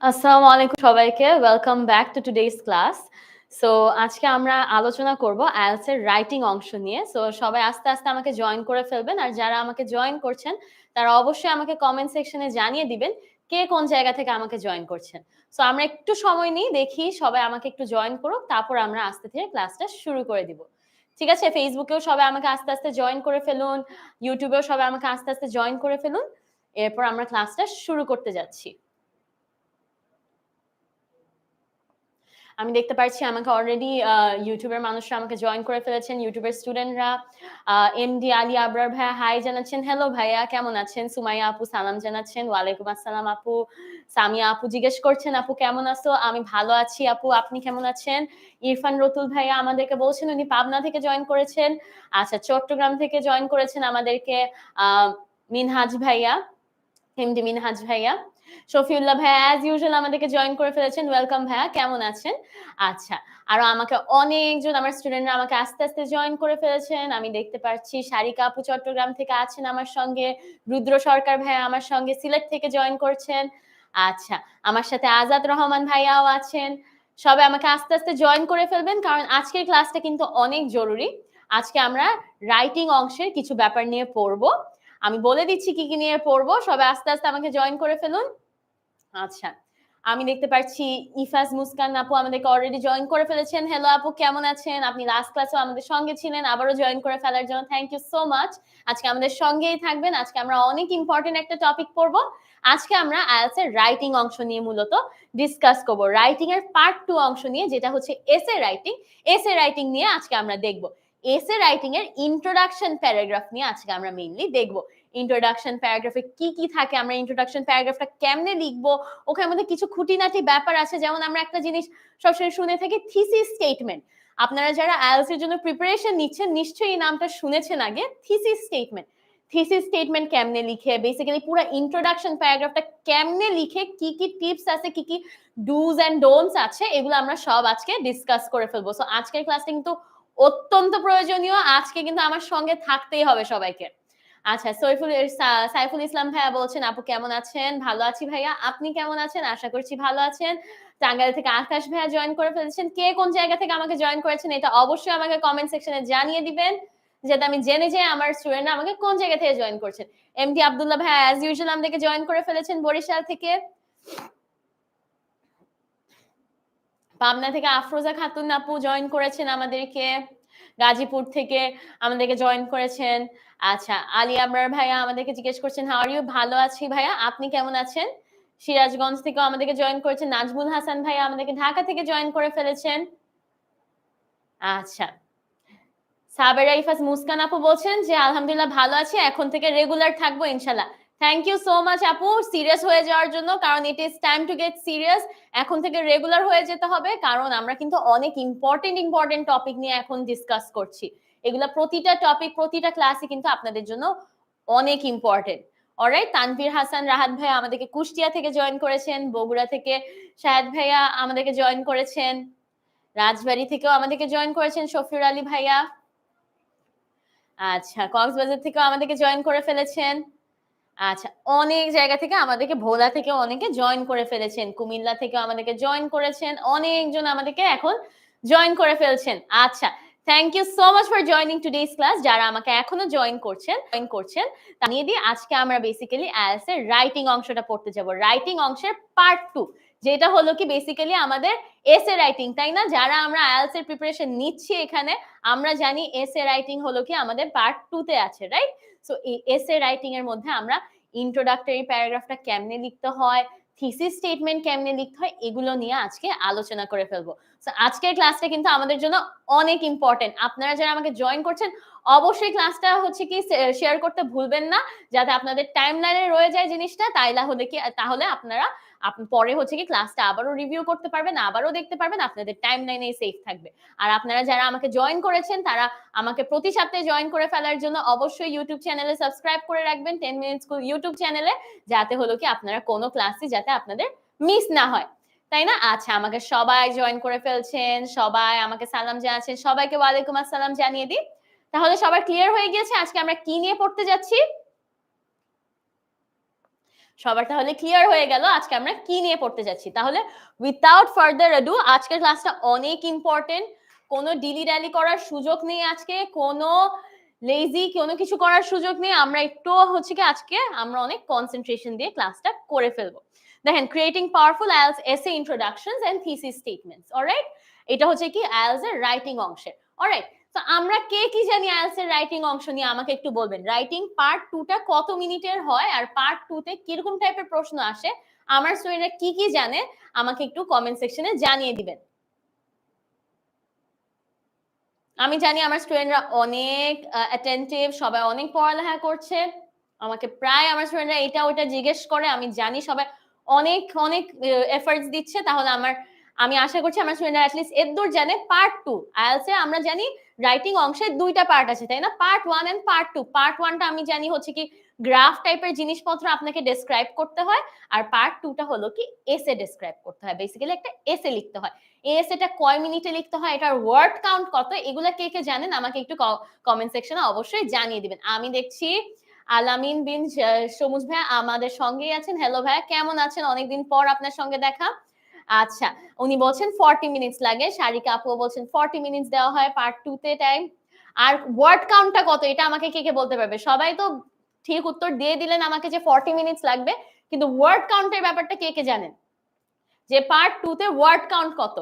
আসসালামু আলাইকুম সবাইকে। Welcome back to today's class. So আজকে আমরা আলোচনা করব IELTS এর রাইটিং অংশ নিয়ে। সো সবাই আস্তে, আস্তে আমাকে জয়েন করে ফেলবেন। আর যারা আমাকে জয়েন করছেন, তারা অবশ্যই আমাকে কমেন্ট সেকশনে জানিয়ে দিবেন, কে কোন জায়গা থেকে আমাকে জয়েন করছেন। সো আমরা একটু সময় নিই, দেখি সবাই আমাকে একটু জয়েন করুক, তারপর আমরা আস্তে ধীরে ক্লাসটা শুরু করে দিব। ঠিক আছে? ফেসবুকেও সবাই আমাকে আস্তে, আস্তে জয়েন করে ফেলুন। ইউটিউবেও সবাই আমাকে আস্তে, আস্তে জয়েন করে ফেলুন। এরপর আমরা ক্লাসটা শুরু করতে যাচ্ছি। আমি দেখতে পারছি আমাকে অলরেডি ইউটিউবের মানুষরা আমাকে জয়েন করে ফেলেছেন। ইউটিউবের স্টুডেন্টরা এমডি আলী আবরার ভাইয়া হাই জানাচ্ছেন। হ্যালো ভাইয়া কেমন আছেন? সুমাইয়া আপু সালাম জানাচ্ছেন। ওয়ালাইকুম আসসালাম আপু। সামিয়া আপু জিজ্ঞেস করছেন আপু কেমন আছো? আমি ভালো আছি আপু। আপনি কেমন আছেন? ইরফান রতুল ভাইয়া আমাদেরকে বলছেন উনি পাবনা থেকে জয়েন করেছেন। আচ্ছা চট্টগ্রাম থেকে জয়েন করেছেন আমাদেরকে আ মিনহাজ ভাইয়া, এমডি মিনহাজ ভাইয়া। শফিউল্লাহ ভাইয়া অ্যাজ ইউজুয়াল আমাদেরকে জয়েন করে ফেলেছেন। ওয়েলকাম ভাইয়া, কেমন আছেন? আচ্ছা, আরো আমাকে অনেকজন আমার স্টুডেন্টরা আমাকে আস্তে, আস্তে জয়েন করে ফেলেছেন। আমি দেখতে পাচ্ছি সারিকা আপু চট্টগ্রাম থেকে আছেন আমার সঙ্গে। রুদ্র সরকার ভাইয়া আমার সঙ্গে সিলেট থেকে জয়েন করছেন। আচ্ছা, আমার সাথে আজাদ রহমান ভাইয়াও আছেন। সবাই আমাকে আস্তে, আস্তে জয়েন করে ফেলবেন কারণ আজকের ক্লাসটা কিন্তু অনেক জরুরি। আজকে আমরা রাইটিং অংশের কিছু ব্যাপার নিয়ে পড়ব। আমি বলে দিচ্ছি কি, কি নিয়ে পড়বো। সবাই আস্তে, আস্তে আমাকে জয়েন করে ফেলুন। আচ্ছা। আমি দেখতে পাচ্ছি ইফাজ মুসকান আপু আমাদেরকে অলরেডি জয়েন করে ফেলেছেন। হ্যালো আপু কেমন আছেন? আপনি লাস্ট ক্লাসেও আমাদের সঙ্গে ছিলেন। আবারও জয়েন করে ফেলার জন্য থ্যাংক ইউ সো মাচ। আজকে আমাদের সঙ্গেই থাকবেন। আজকে আমরা অনেক ইম্পোর্টেন্ট একটা টপিক পড়ব। আজকে আমরা IELTS এর রাইটিং অংশ নিয়ে মূলত ডিসকাস করব। রাইটিং এর পার্ট 2 অংশ নিয়ে যেটা হচ্ছে এসে রাইটিং। এসে রাইটিং নিয়ে আজকে আমরা দেখব। এসে রাইটিং এর ইন্ট্রোডাকশন প্যারাগ্রাফ নিয়ে আজকে আমরা মেইনলি দেখব। ইন্ট্রোডাকশন প্যারাগ্রাফে কি, কি থাকে, আমরা ইন্ট্রোডাকশন প্যারাগ্রাফটা কেমনে লিখবো, ওখানের মধ্যে কিছু খুঁটিনাটি ব্যাপার আছে। যেমন আমরা একটা জিনিস সবসময় শুনে থাকি থিসিস স্টেটমেন্ট। আপনারা যারা IELTS এর জন্য প্রিপারেশন নিচ্ছেন নিশ্চয়ই এই নামটা শুনেছেন আগে, থিসিস স্টেটমেন্ট। থিসিস স্টেটমেন্ট কেমনে লিখে, বেসিক্যালি পুরো ইন্ট্রোডাকশন প্যারাগ্রাফটা কেমনে লিখে, কি, কি টিপস আছে, কি, কি ডুজ এন্ড ডোন্টস আছে, এগুলো আমরা সব আজকে ডিসকাস করে ফেলবো। সো আজকের ক্লাসটা কিন্তু অত্যন্ত প্রয়োজনীয়। আজকে কিন্তু আমার সঙ্গে থাকতেই হবে সবাইকে। আচ্ছা, সাইফুল ইসলাম ভাইয়া বলছেন আপু কেমন আছেন? ভালো আছি ভাইয়া। আপনি কেমন আছেন? আশা করছি ভালো আছেন। টাঙ্গাইল থেকে আকাশ ভাইয়া জয়েন করে ফেলেছেন। কে কোন জায়গা থেকে আমাকে জয়েন করেছেন এটা অবশ্যই আমাকে কমেন্ট সেকশনে জানিয়ে দিবেন, যাতে আমি জেনে যাই আমার স্টুডেন্টরা আমাকে কোন জায়গা থেকে জয়েন করছেন। এমডি আব্দুল্লাহ ভাইয়া অ্যাজ ইউজুয়াল আমাদেরকে জয়েন করে ফেলেছেন বরিশাল থেকে। পাবনা থেকে আফরোজা খাতুন আপু জয়েন করেছেন আমাদেরকে। গাজীপুর থেকে আমাদেরকে জয়েন করেছেন। আচ্ছা, আলী আবরার ভাইয়া আমাদেরকে জিজ্ঞেস করছেন হাউ আর ইউ? ভালো আছি ভাইয়া, আপনি কেমন আছেন? সিরাজগঞ্জ থেকেও আমাদেরকে জয়েন করেছেন। নাজমুল হাসান ভাইয়া আমাদেরকে ঢাকা থেকে জয়েন করে ফেলেছেন। আচ্ছা, সাবেরা ইফাজ মুসকান আপু বলছেন যে আলহামদুলিল্লাহ ভালো আছি, এখন থেকে রেগুলার থাকবো ইনশাআল্লাহ। থ্যাংক ইউ সো মাচ আপু সিরিয়াস হয়ে যাওয়ার জন্য, কারণ it is time to get serious. এখন থেকে রেগুলার হয়ে যেতে হবে, কারণ আমরা কিন্তু অনেক ইম্পর্টেন্ট টপিক নিয়ে এখন ডিসকাস করছি। এগুলা প্রতিটা টপিক, প্রতিটা ক্লাসে কিন্তু আপনাদের জন্য অনেক ইম্পর্টেন্ট। অলরাইট, তানভীর হাসান রাহাত ভাইয়া আমাদেরকে কুষ্টিয়া থেকে জয়েন করেছেন। বগুড়া থেকে শাহেদ ভাইয়া আমাদেরকে জয়েন করেছেন। রাজবাড়ী থেকেও আমাদেরকে জয়েন করেছেন শফিউর আলী ভাইয়া। আচ্ছা, কক্সবাজার থেকেও আমাদেরকে জয়েন করে ফেলেছেন। আচ্ছা, অনেক জায়গা থেকে আমাদেরকে, ভোলা থেকেও অনেকে জয়েন করে ফেলেছেন। কুমিল্লা থেকেও আমাদেরকে জয়েন করেছেন। অনেকজন আমাদেরকে এখন জয়েন করে ফেলছেন। আচ্ছা, thank you so much for joining today's class. যারা আমাকে এখনো জয়েন করছেন জানিয়ে দিই, আজকে আমরা বেসিক্যালি IELTS এর রাইটিং অংশটা পড়তে যাব। রাইটিং অংশের পার্ট 2, যেটা হলো কি বেসিক্যালি আমাদের এসে রাইটিং, তাই না? যারা আমরা IELTS এর প্রিপারেশন নিচ্ছি এখানে, আমরা জানি এসে রাইটিং হলো কি আমাদের পার্ট 2 তে আছে, রাইট? সো এই এসে রাইটিং এর মধ্যে আমরা ইন্ট্রোডাক্টরি প্যারাগ্রাফটা কেমনে লিখতে হয়, থিসিস স্টেটমেন্ট কেমনে লিখতে হয়, এগুলো নিয়ে আজকে আলোচনা করে ফেলবো। সো আজকের ক্লাসটা কিন্তু আমাদের জন্য অনেক ইম্পর্টেন্ট। আপনারা যারা আমাকে জয়েন করছেন অবশ্যই ক্লাসটা হচ্ছে কি শেয়ার করতে ভুলবেন না, যাতে আপনাদের টাইমলাইনে রয়ে যায় জিনিসটা। তাহলে আপনারা পরে হচ্ছে কি ক্লাসটা আবারও রিভিউ করতে পারবেন, আবারও দেখতে পারবেন, আপনাদের টাইমলাইনে সেভ থাকবে। আর আপনারা যারা আমাকে জয়েন করেছেন তারা আমাকে প্রতি সপ্তাহে জয়েন করে ফেলার জন্য অবশ্যই ইউটিউব চ্যানেলে সাবস্ক্রাইব করে রাখবেন, 10 মিনিট স্কুল ইউটিউব চ্যানেলে, যাতে হলো কি আপনারা কোনো ক্লাসই যাতে আপনাদের মিস না হয়, তাই না? আচ্ছা, আমাকে সবাই জয়েন করে ফেলছেন, সবাই আমাকে সালাম জানাচ্ছেন, সবাইকে ওয়ালাইকুম আসসালাম জানিয়ে দিই। তাহলে সবার ক্লিয়ার হয়ে গিয়েছে আজকে আমরা কি নিয়ে পড়তে যাচ্ছি? সবার তাহলে ক্লিয়ার হয়ে গেল আজকে আমরা কি নিয়ে পড়তে যাচ্ছি। তাহলে উইথাউট ফার্দার অ্যাডু আজকের ক্লাসটা অনেক ইম্পর্টেন্ট। কোনো ডিলি ড্যালি করার সুযোগ নেই আজকে, কোনো লেজি কোনো কিছু করার সুযোগ নেই। আমরা একটু হচ্ছে কি আজকে আমরা অনেক কনসেন্ট্রেশন দিয়ে ক্লাসটা করে ফেলবো। দেখেন, creating powerful IELTS essay introductions and thesis statements. Alright, এটা হচ্ছে কি আইএলটিএস এর রাইটিং অংশে। অলরাইট, তো আমরা কে কি জানি আইএলটিএস এর রাইটিং অংশ নিয়ে আমাকে একটু বলবেন। রাইটিং পার্ট 2 টা কত মিনিটের হয় আর পার্ট 2 তে কিরকম টাইপের প্রশ্ন আসে, আমার স্টুডেন্টরা কি কি জানে আমাকে একটু কমেন্ট সেকশনে জানিয়ে দিবেন। আমি জানি আমার স্টুডেন্টরা অনেক অ্যাটেন্টিভ, সবাই অনেক পড়ালেখা করছে। আমাকে প্রায় আমার স্টুডেন্টরা এটা ওটা জিজ্ঞেস করে, আমি জানি সবাই অনেক অনেক এফর্টস দিচ্ছে। তাহলে আমি আশা করছি আমার স্টুডেন্টরা অ্যাটলিস্ট এদূর জানে পার্ট 2 আইএলটিএস এ আমরা জানি রাইটিং অংশে দুইটা পার্ট আছে, তাই না? Part 1 and part 2। পার্ট 1 টা আমি জানি হচ্ছে কি গ্রাফ টাইপের জিনিসপত্র আপনাকে ডেসক্রাইব করতে হয়, আর পার্ট 2 টা হলো কি এসে ডেসক্রাইব করতে হয়, বেসিক্যালি একটা এসে লিখতে হয়। এসেটা কয় মিনিটে লিখতে হয়, এটার ওয়ার্ড কাউন্ট কত, এগুলা কে কে জানেন আমাকে একটু কমেন্ট সেকশনে অবশ্যই জানিয়ে দিবেন। আমি দেখছি আলামিন বিন সবুজ ভাইয়া আমাদের সঙ্গেই আছেন। হ্যালো ভাইয়া, কেমন আছেন? অনেকদিন পর আপনার সঙ্গে দেখা। আচ্ছা, উনি বলছেন 40 মিনিটস লাগে। সারিকা আপু বলছেন 40 মিনিটস দেওয়া হয় পার্ট 2 তে টাইম। আর ওয়ার্ড কাউন্টটা কত এটা আমাকে কে কে বলতে পারবে? সবাই তো ঠিক উত্তর দিয়ে দিলেন আমাকে যে 40 মিনিটস লাগবে, কিন্তু ওয়ার্ড কাউন্টের ব্যাপারটা কে কে জানেন যে পার্ট 2 তে ওয়ার্ড কাউন্ট কত?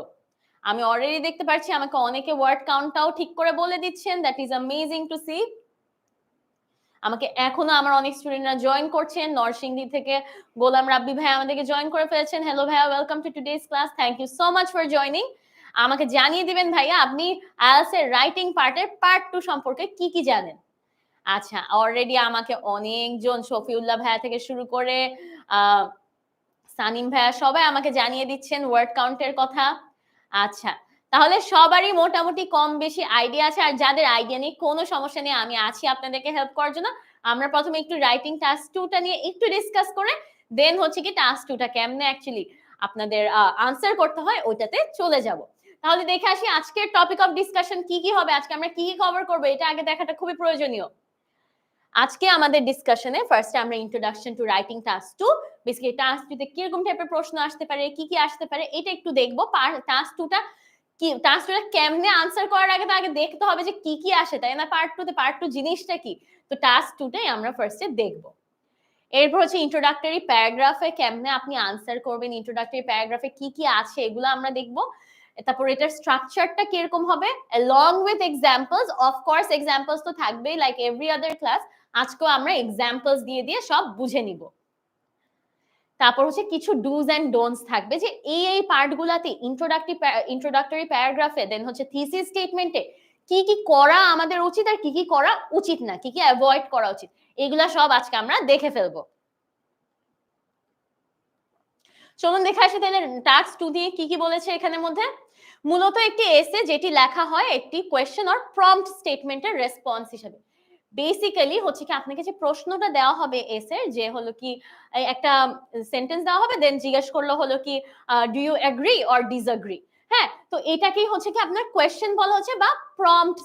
আমি অলরেডি দেখতে পাচ্ছি আমাকে অনেকে ওয়ার্ড কাউন্টটাও ঠিক করে বলে দিচ্ছেন। That is amazing to see. আমাকে এখনো আমার অনেক স্টুডেন্টরা জয়েন করছেন। নরসিংদী থেকে গোলাম রাব্বি ভাই আমাদেরকে জয়েন করে ফেলেছেন। হ্যালো ভাইয়া, welcome to today's class. Thank you so much for joining. আমাকে জানিয়ে দিবেন ভাইয়া আপনি আইএলটিএস এর রাইটিং পার্টের পার্ট 2 সম্পর্কে কি কি জানেন। আচ্ছা, অলরেডি আমাকে অনেকজন শফিউল্লাহ ভাইয়া থেকে শুরু করে সানিম ভাইয়া সবাই আমাকে জানিয়ে দিচ্ছেন ওয়ার্ড কাউন্টের কথা। আচ্ছা, তাহলে সবারই মোটামুটি কম বেশি আইডিয়া আছে। আর যাদের আইডিয়া নেই কোনো সমস্যা নেই, আমি আছি আপনাদেরকে হেল্প করার জন্য। আমরা প্রথমে একটু রাইটিং টাস্ক 2 টা নিয়ে একটু ডিসকাস করে দেন হচ্ছে কি টাস্ক 2 টা কেমনে অ্যাকচুয়ালি আপনাদের আনসার করতে হয় ওইটাতে চলে যাব। তাহলে দেখে আসি আজকের টপিক অফ ডিসকাশন কি কি হবে, আজকে আমরা কি কি কভার করব এটা আগে দেখাটা খুবই প্রয়োজনীয়। আজকে আমাদের ডিসকাশনে ফার্স্টে আমরা introduction to writing task 2, basically task 2 তে কিরকম টাইপের প্রশ্ন আসতে পারে, কি কি আসতে পারে এটা একটু দেখবো। টাস্ক 2 টা কি, টাস্ক 2 টা কেমনে আনসার করার আগে তো আগে দেখতে হবে যে কি কি আসে, তাই না? পার্ট 2 তে পার্ট 2 জিনিসটা কি, তো টাস্ক 2 টাই আমরা ফার্স্টে দেখব। এরপর হচ্ছে ইন্ট্রোডাক্টরি প্যারাগ্রাফে কেমনে আপনি আনসার করবেন, ইন্ট্রোডাক্টরি প্যারাগ্রাফে কি কি আছে এগুলো আমরা দেখব। তারপর এটার স্ট্রাকচারটা কিরকম হবে along with examples, of course examples তো থাকবেই লাইক এভরি আদার ক্লাস। আজকেও আমরা এক্সাম্পলস দিয়ে দিয়ে সব বুঝে নিব। তারপর হচ্ছে কিছু ডুজ এন্ড ডোন্টস থাকবে, যে এই পার্টগুলোতে ইন্ট্রোডাক্টরি প্যারাগ্রাফে দেন হচ্ছে থিসিস স্টেটমেন্টে কি কি করা আমাদের উচিত আর কি কি করা উচিত না, কি কি অ্যাভয়েড করা উচিত, এগুলা সব আজকে আমরা দেখে ফেলবো। চলুন দেখে আসি তাহলে টাস্ক 2 দিয়ে কি কি বলেছে এখানের মধ্যে। মূলত একটি এসে যেটি লেখা হয় একটি কোয়েশ্চেন অর প্রম্পট স্টেটমেন্টের রেসপন্স হিসেবে। বেসিক্যালি হচ্ছে কি আপনাকে যে প্রশ্নটা দেওয়া হবে এসের, যে হলো কি একটা সেন্টেন্স দেওয়া হবে দেন জিজ্ঞেস করলো হলো কি do you agree or disagree. হ্যাঁ, তো এটাকেই হচ্ছে কি আপনার কোয়েশ্চেন বলা হচ্ছে বা প্রম্পট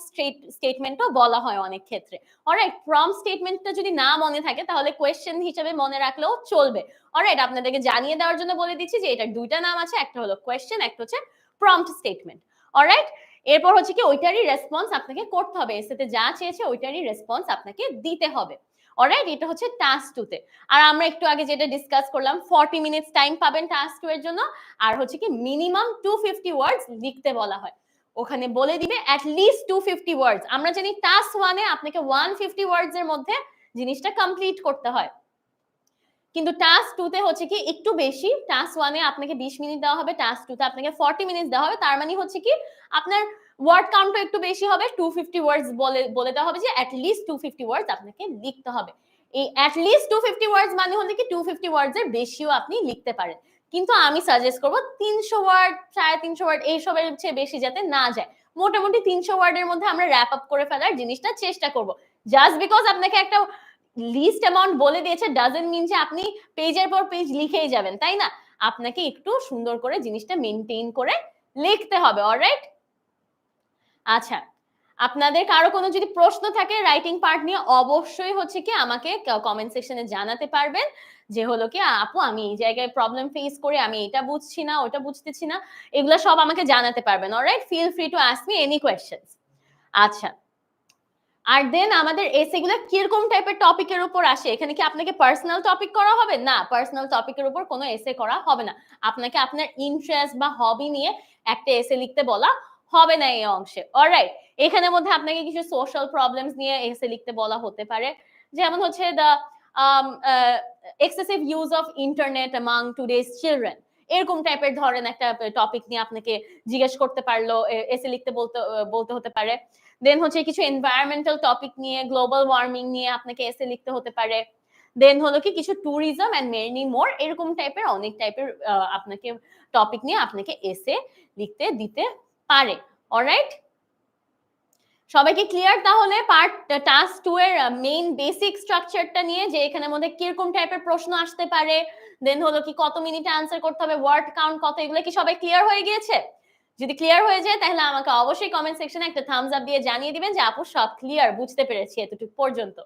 স্টেটমেন্টও বলা হয় অনেক ক্ষেত্রে। অলরাইট, প্রম্পট স্টেটমেন্টটা যদি না মনে থাকে তাহলে কোয়েশ্চেন হিসেবে মনে রাখলেও চলবে। অলরাইট, আপনাদেরকে জানিয়ে দেওয়ার জন্য বলে দিচ্ছি যে এটার দুইটা নাম আছে, একটা হলো কোয়েশ্চেন, একটা হচ্ছে প্রম্পট স্টেটমেন্ট। অলরাইট, এরপর হচ্ছে কি ওইটারই রেসপন্স আপনাকে করতে হবে, এসেতে যা চেয়েছে ওইটারই রেসপন্স আপনাকে দিতে হবে। অলরাইট, এটা হচ্ছে টাস্ক 2 তে। আর আমরা একটু আগে যেটা ডিসকাস করলাম 40 মিনিটস টাইম পাবেন টাস্ক 2 এর জন্য। আর হচ্ছে কি মিনিমাম 250 ওয়ার্ডস লিখতে বলা হয়, ওখানে বলে দিবে অ্যাট লিস্ট 250 ওয়ার্ডস। আমরা জানি টাস্ক 1 এ আপনাকে 150 ওয়ার্ডস এর মধ্যে জিনিসটা কমপ্লিট করতে হয়, কিন্তু টাস্ক 2 তে হচ্ছে কি একটু বেশি। টাস্ক 1 এ আপনাকে 20 মিনিট দেওয়া হবে, টাস্ক 2 তে আপনাকে 40 মিনিট দেওয়া হবে। তার মানে হচ্ছে কি আপনার ওয়ার্ড কাউন্টও একটু বেশি হবে, 250 ওয়ার্ডস বলে দেওয়া হবে যে অ্যাট লিস্ট 250 ওয়ার্ডস আপনাকে লিখতে হবে। এই অ্যাট লিস্ট 250 ওয়ার্ডস মানে হলো কি 250 ওয়ার্ডস এর বেশিও আপনি লিখতে পারেন, কিন্তু আমি সাজেস্ট করব 300 ওয়ার্ড 350 ওয়ার্ড এইসবের চেয়ে বেশি যাতে না যায়। মোটামুটি 300 ওয়ার্ডের মধ্যে আমরা র‍্যাপ আপ করে ফেলার জিনিসটা চেষ্টা করব। জাস্ট বিকজ আপনাকে একটা লিস্ট অ্যামাউন্ট বলে দিয়েছে ডাজন্ট মিন যে আপনি পেজের পর পেজ লিখেই যাবেন, তাই না? আপনাকে একটু সুন্দর করে জিনিসটা মেইনটেইন করে লিখতে হবে। অলরাইট, আচ্ছা, আপনাদের কারো কোনো যদি প্রশ্ন থাকে রাইটিং পার্ট নিয়ে অবশ্যই হচ্ছে কি আমাকে কমেন্ট সেকশনে জানাতে পারবেন যে হলো কি আপু আমি এই জায়গায় প্রবলেম ফেস করি, আমি এটা বুঝছি না ওটা বুঝতেছি না, এগুলো সব আমাকে জানাতে পারবেন। Alright, feel free to ask me any questions. আচ্ছা, আর দেন আমাদের এসে গুলো কিরকম টাইপের টপিকের উপর আসে? এখানে কি আপনাকে পার্সোনাল টপিক করা হবে? না, পার্সোনাল টপিকের উপর কোনো এসে করা হবে না। আপনাকে আপনার ইন্টারেস্ট বা হবি নিয়ে একটা এসে লিখতে বলা হবে না এই অংশে। অলরাইট, এখানের মধ্যে আপনাকে কিছু সোশ্যাল প্রবলেমস নিয়ে এসে লিখতে বলা হতে পারে, যেমন হচ্ছে the excessive use of internet among today's children, এরকম টাইপের ধরেন একটা টপিক নিয়ে আপনাকে জিজ্ঞেস করতে পারলো, এসে লিখতে বলতে হতে পারে। দেন হচ্ছে কিছু এনভায়রনমেন্টাল টপিক নিয়ে, গ্লোবাল ওয়ার্মিং নিয়ে আপনাকে এসে লিখতে হতে পারে। দেন হলো কি কিছু ট্যুরিজম এন্ড মেনি মোর, এরকম টাইপের অনেক টাইপের আপনাকে টপিক নিয়ে আপনাকে এসে লিখতে দিতে পারে। অলরাইট, সবাইকে ক্লিয়ার তাহলে পার্ট টাস্ক 2 এর মেইন বেসিক স্ট্রাকচারটা নিয়ে, যে এখানের মধ্যে কিরকম টাইপের প্রশ্ন আসতে পারে, দেন হলো কি কত মিনিটে আনসার করতে হবে, ওয়ার্ড কাউন্ট কত, এগুলো কি সবাই ক্লিয়ার হয়ে গিয়েছে? যদি ক্লিয়ার হয়ে যায় তাহলে আমাকে অবশ্যই কমেন্ট সেকশনে একটা থামস আপ দিয়ে জানিয়ে দিবেন যে আপু সব ক্লিয়ার, বুঝতে পেরেছি এতটুকু পর্যন্ত।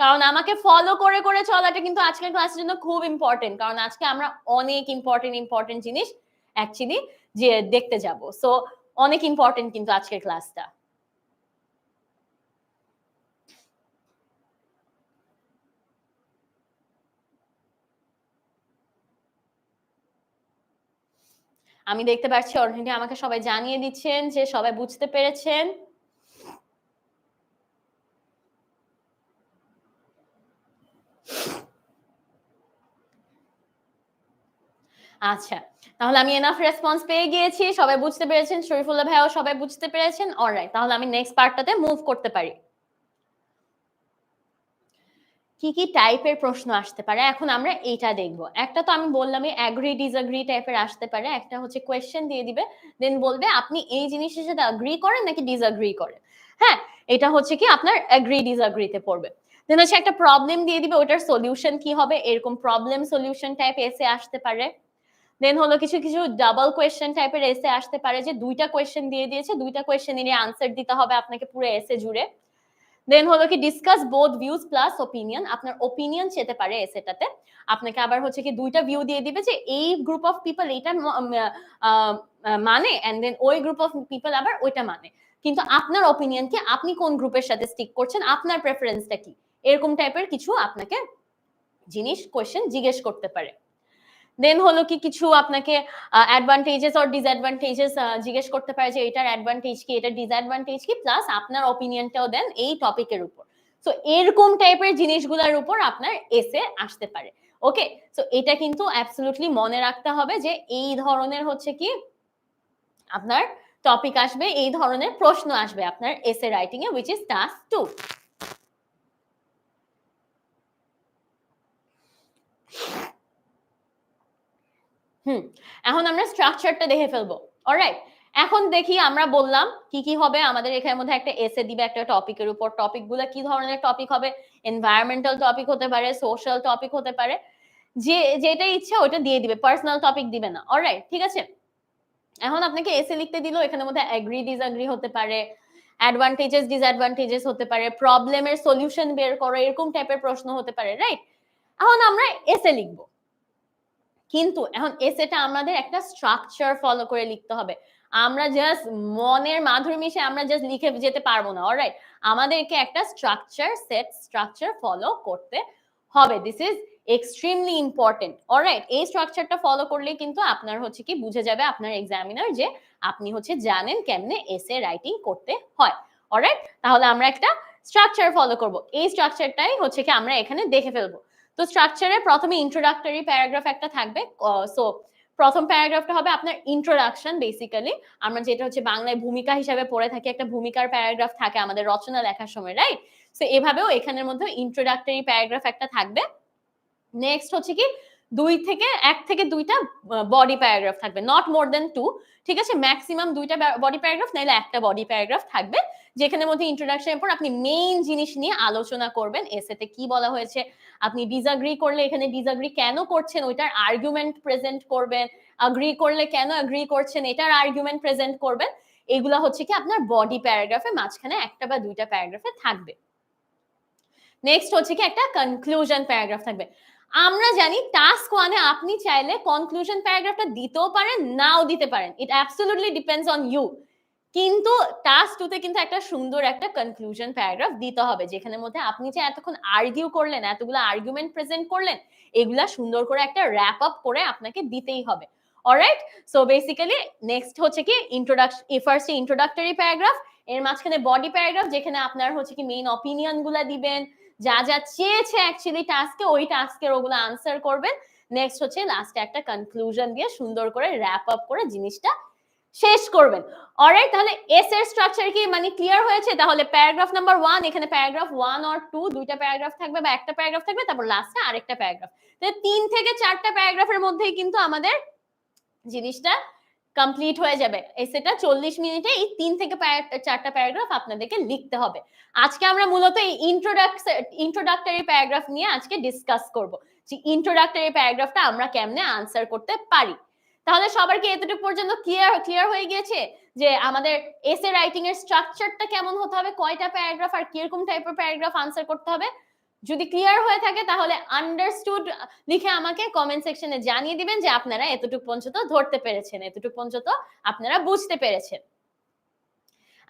কারণ আমাকে ফলো করে করে চলাটা কিন্তু আজকের ক্লাসের জন্য খুব ইম্পর্টেন্ট, কারণ আজকে আমরা অনেক ইম্পর্টেন্ট জিনিস অ্যাকচুয়ালি যে দেখতে যাব। সো অনেক ইম্পর্টেন্ট কিন্তু আজকের ক্লাসটা। আমি দেখতে পাচ্ছি অলরেডি আমাকে সবাই জানিয়ে দিচ্ছেন যে সবাই বুঝতে পেরেছেন। আচ্ছা, তাহলে আমি এনাফ রেসপন্স পেয়ে গিয়েছি, সবাই বুঝতে পেরেছেন, শরীফুল্লাহ ভাইও সবাই বুঝতে পেরেছেন। অলরাইট, তাহলে আমি নেক্সট পার্টটাতে মুভ করতে পারি। কি কি টাইপের প্রশ্ন আসতে পারে এখন আমরা এইটা দেখব। একটা তো আমি বললামই অ্যাগ্রি ডিসঅ্যাগ্রি টাইপের আসতে পারে, একটা হচ্ছে কোয়েশ্চেন দিয়ে দিবে, দেন বলবে আপনি এই জিনিসের সাথে অ্যাগ্রি করেন নাকি ডিসঅ্যাগ্রি করেন। হ্যাঁ, এটা হচ্ছে কি আপনার অ্যাগ্রি ডিসঅ্যাগ্রিতে পড়বে। দেন হচ্ছে একটা প্রবলেম দিয়ে দিবে, ওটার সলিউশন কি হবে, এরকম প্রবলেম সলিউশন টাইপ এসে আসতে পারে। দেন হলো কিছু কিছু ডাবল কোয়েশ্চেন টাইপের এসে আসতে পারে, যে দুইটা কোয়েশ্চেন দিয়ে দিয়েছে, দুইটা কোয়েশ্চেনেরই আনসার দিতে হবে আপনাকে পুরো এসে জুড়ে। দেন হলো কি discuss both views plus opinion, আপনার ওপিনিয়ন চেতে পারে এসেটাতে, আপনাকে আবার হচ্ছে কি দুইটা ভিউ দিয়ে দিবে যে এই গ্রুপ অফ পিপল এইটা মানে, এন্ড দেন ওই গ্রুপ অফ পিপল আবার ওইটা মানে, কিন্তু আপনার ওপিনিয়ন কি, আপনি কোন গ্রুপের সাথে স্টিক করছেন, আপনার প্রেফারেন্সটা কি, এরকম টাইপের কিছু আপনাকে জিনিস কোয়েশ্চেন জিজ্ঞেস করতে পারে। দেন হলো কি কিছু আপনাকে অ্যাডভান্টেজেস অর ডিসঅ্যাডভান্টেজেস জিজ্ঞেস করতে পারে, যে এটার অ্যাডভান্টেজ কি, এটার ডিসঅ্যাডভান্টেজ কি, প্লাস আপনার অপিনিয়নটাও দেন এই টপিকের উপর। সো এরকম টাইপের জিনিসগুলোর উপর আপনার এসে আসতে পারে। ওকে, সো এটা কিন্তু অ্যাবসলিউটলি মনে রাখতে হবে যে এই ধরনের হচ্ছে কি আপনার টপিক আসবে, এই ধরনের প্রশ্ন আসবে আপনার essay writing A, which is task 2। এখন আমরা স্ট্রাকচারটা দেখে ফেলবো। অলরাইট, এখন দেখি আমরা বললাম কি কি হবে আমাদের এখানের মধ্যে, একটা এসে দিবে একটা টপিকের উপর, টপিকগুলো কি ধরনের টপিক হবে, এনভায়রনমেন্টাল টপিক হতে পারে, সোশ্যাল টপিক হতে পারে, যে যেটা ইচ্ছে ওটা দিয়ে দিবে, পার্সোনাল টপিক দিবে না। অলরাইট, ঠিক আছে। এখন আপনাকে এসে লিখতে দিল, এখানের মধ্যে এগ্রি ডিসঅ্যাগ্রি হতে পারে, অ্যাডভান্টেজেস ডিসঅ্যাডভান্টেজেস হতে পারে, প্রবলেমের সলিউশন বের করো, এরকম টাইপের প্রশ্ন হতে পারে। রাইট, এখন আমরা এসে লিখবো, কিন্তু এখন এসেটা আমাদের একটা স্ট্রাকচার ফলো করে লিখতে হবে। আমরা জাস্ট মনের মাধুরী মিশে আমরা জাস্ট লিখে যেতে পারবো না। অলরাইট, আমাদেরকে একটা সেট স্ট্রাকচার ফলো করতে হবে। This is extremely important. Alright, এই স্ট্রাকচারটা ফলো করলে কিন্তু আপনার হচ্ছে কি বুঝে যাবে আপনার এক্সামিনার যে আপনি হচ্ছে জানেন কেমনে এসে রাইটিং করতে হয়। অলরাইট, তাহলে আমরা একটা স্ট্রাকচার ফলো করব, এই স্ট্রাকচারটাই হচ্ছে কি আমরা এখানে দেখে ফেলবো। তো স্ট্রাকচারে প্রথমে ইন্ট্রোডাক্টরি প্যারাগ্রাফ একটা থাকবে। সো প্রথম প্যারাগ্রাফটা হবে আপনার ইন্ট্রোডাকশন, বেসিক্যালি আমরা যেটা হচ্ছে বাংলায় ভূমিকা হিসাবে পড়ে থাকি, একটা ভূমিকার প্যারাগ্রাফ থাকে আমাদের রচনা লেখার সময়। রাইট, সো এভাবেও এখানের মধ্যে ইন্ট্রোডাক্টরি প্যারাগ্রাফ একটা থাকবে। নেক্সট হচ্ছে কি এক থেকে দুইটা বডি প্যারাগ্রাফ থাকবে, নট মোর দেন 2। ঠিক আছে, ম্যাক্সিমাম দুইটা বডি প্যারাগ্রাফ, নাইলে একটা বডি প্যারাগ্রাফ থাকবে, যেখানের মধ্যে ইন্ট্রোডাকশনের পর আপনি মেইন জিনিস নিয়ে আলোচনা করবেন, এসেতে কি বলা হয়েছে, আপনি ডিসঅ্যাগ্রি করলে এখানে ডিসঅ্যাগ্রি কেন করছেন ওইটার আর্গুমেন্ট প্রেজেন্ট করবেন, অ্যাগ্রি করলে কেন অ্যাগ্রি করছেন এটার আর্গুমেন্ট প্রেজেন্ট করবেন। এগুলা হচ্ছে কি আপনার বডি প্যারাগ্রাফে মাঝখানে একটা বা দুইটা প্যারাগ্রাফে থাকবে। নেক্সট হচ্ছে কি একটা কনক্লুশন প্যারাগ্রাফ থাকবে। আমরা জানি টাস্ক 1 এ আপনি চাইলে কনক্লুশন প্যারাগ্রাফটা দিতেও পারেন, নাও দিতে পারেন। ইট অ্যাবসলিউটলি ডিপেন্ডস অন ইউ। কিন্তু টাস্ক 2 তে কিন্তু একটা সুন্দর একটা কনক্লুশন প্যারাগ্রাফ দিতে হবে, যেখানের মধ্যে আপনি যে এতক্ষণ আর্গিউ করলেন, এতগুলো আর্গুমেন্ট প্রেজেন্ট করলেন, এগুলা সুন্দর করে একটা র‍্যাপ আপ করে আপনাকে দিতেই হবে। অলরাইট, সো বেসিক্যালি নেক্সট হচ্ছে কি ইন্ট্রোডাকশন, ফার্স্টে ইন্ট্রোডাক্টরি প্যারাগ্রাফ, এর মাঝখানে বডি প্যারাগ্রাফ যেখানে আপনার হচ্ছে কি মেইন অপিনিয়ন গুলা দিবেন, যা যা চেয়েছে অ্যাকচুয়ালি টাস্কে, ওই টাস্কের ওগুলো আনসার করবেন। নেক্সট হচ্ছে লাস্টে একটা কনক্লুশন দিয়ে সুন্দর করে র‍্যাপ আপ করে জিনিসটা শেষ করবেন। অলরাইট, তাহলে এস এর স্ট্রাকচার কি মানে ক্লিয়ার হয়েছে? তাহলে প্যারাগ্রাফ নাম্বার 1, এখানে প্যারাগ্রাফ 1 অর 2 দুইটা প্যারাগ্রাফ থাকবে বা একটা প্যারাগ্রাফ থাকবে, তারপর লাস্টে আরেকটা প্যারাগ্রাফ। তাহলে 3 থেকে 4টা প্যারাগ্রাফের মধ্যেই কিন্তু আমাদের জিনিসটা কমপ্লিট হয়ে যাবে। এসেটা 40 মিনিটে এই 3 থেকে 4টা প্যারাগ্রাফ আপনাদেরকে লিখতে হবে। আজকে আমরা মূলত এই ইন্ট্রোডাক্টরি প্যারাগ্রাফ নিয়ে আজকে ডিসকাস করব, যে ইন্ট্রোডাক্টরি প্যারাগ্রাফটা আমরা কেমনে আনসার করতে পারি। তাহলে সবার কি এতটুকু পর্যন্ত ক্লিয়ার হয়ে গিয়েছে যে আমাদের এসে রাইটিং এর স্ট্রাকচারটা কেমন হতে হবে, কয়টা প্যারাগ্রাফ আর কিরকম টাইপের প্যারাগ্রাফ আনসার করতে হবে? যদি ক্লিয়ার হয়ে থাকে তাহলে আন্ডারস্টুড লিখে আমাকে কমেন্ট সেকশনে জানিয়ে দিবেন যে আপনারা এতটুকু পর্যন্ত ধরতে পেরেছেন, এতটুকু পর্যন্ত আপনারা বুঝতে পেরেছেন।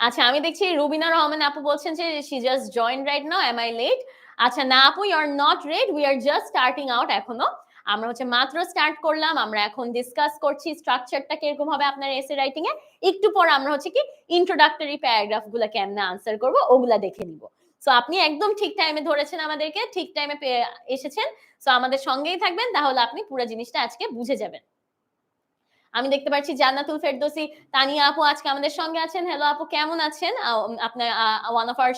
আচ্ছা, আমি দেখছি রুবিনা রহমান আপু বলছেন যে she just join right now, am I late? আচ্ছা না আপু, you are not late, we are just starting out. এখনো আমরা হচ্ছে মাত্র স্টার্ট করলাম, আমরা এখন ডিসকাস করছি স্ট্রাকচারটা কিরকম হবে আপনার এসে রাইটিং এ। একটু পর আমরা হচ্ছে কি ইন্ট্রোডাক্টরি প্যারাগ্রাফ গুলা কেমনে আনসার করব ওগুলা দেখে নিব। সো আপনি একদম ঠিক টাইমে ধরেছেন, আমাদেরকে ঠিক টাইমে এসেছেন। সো আমাদের সঙ্গেই থাকবেন, তাহলে আপনি পুরো জিনিসটা আজকে বুঝে যাবেন। আমি দেখতে পাচ্ছি জান্নাতুল ফেরদৌসি তানিয়া আপু আজকে আমাদের সঙ্গে আছেন। হ্যালো আপু, কেমন আছেন? আপনার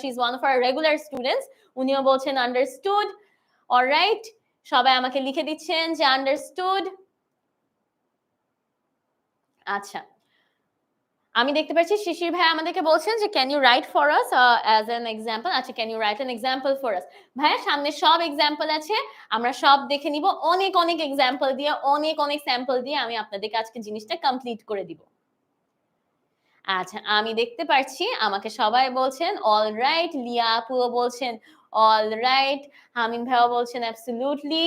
she is one of our regular students. উনিও বলছেন আন্ডারস্টুড। অলরাইট, সবাই আমাকে লিখে দিচ্ছেন যে আন্ডারস্টুড। আচ্ছা, আমি দেখতে পাচ্ছি শিশির ভাই আমাদেরকে বলছেন যে can you write for us as an example. আচ্ছা, can you write an example for us. ভাইয়া সামনে সব এক্সাম্পল আছে, আমরা সব দেখে নিব। অনেক অনেক এক্সাম্পল দিয়ে, অনেক অনেক স্যাম্পল দিয়ে আমি আপনাদেরকে আজকে জিনিসটা কমপ্লিট করে দিব। আচ্ছা, আমি দেখতে পাচ্ছি আমাকে সবাই বলছেন অলরাইট, লিয়া আপুও বলছেন অলরাইট, হামিম ভাইও বলছেন অ্যাবসলিউটলি।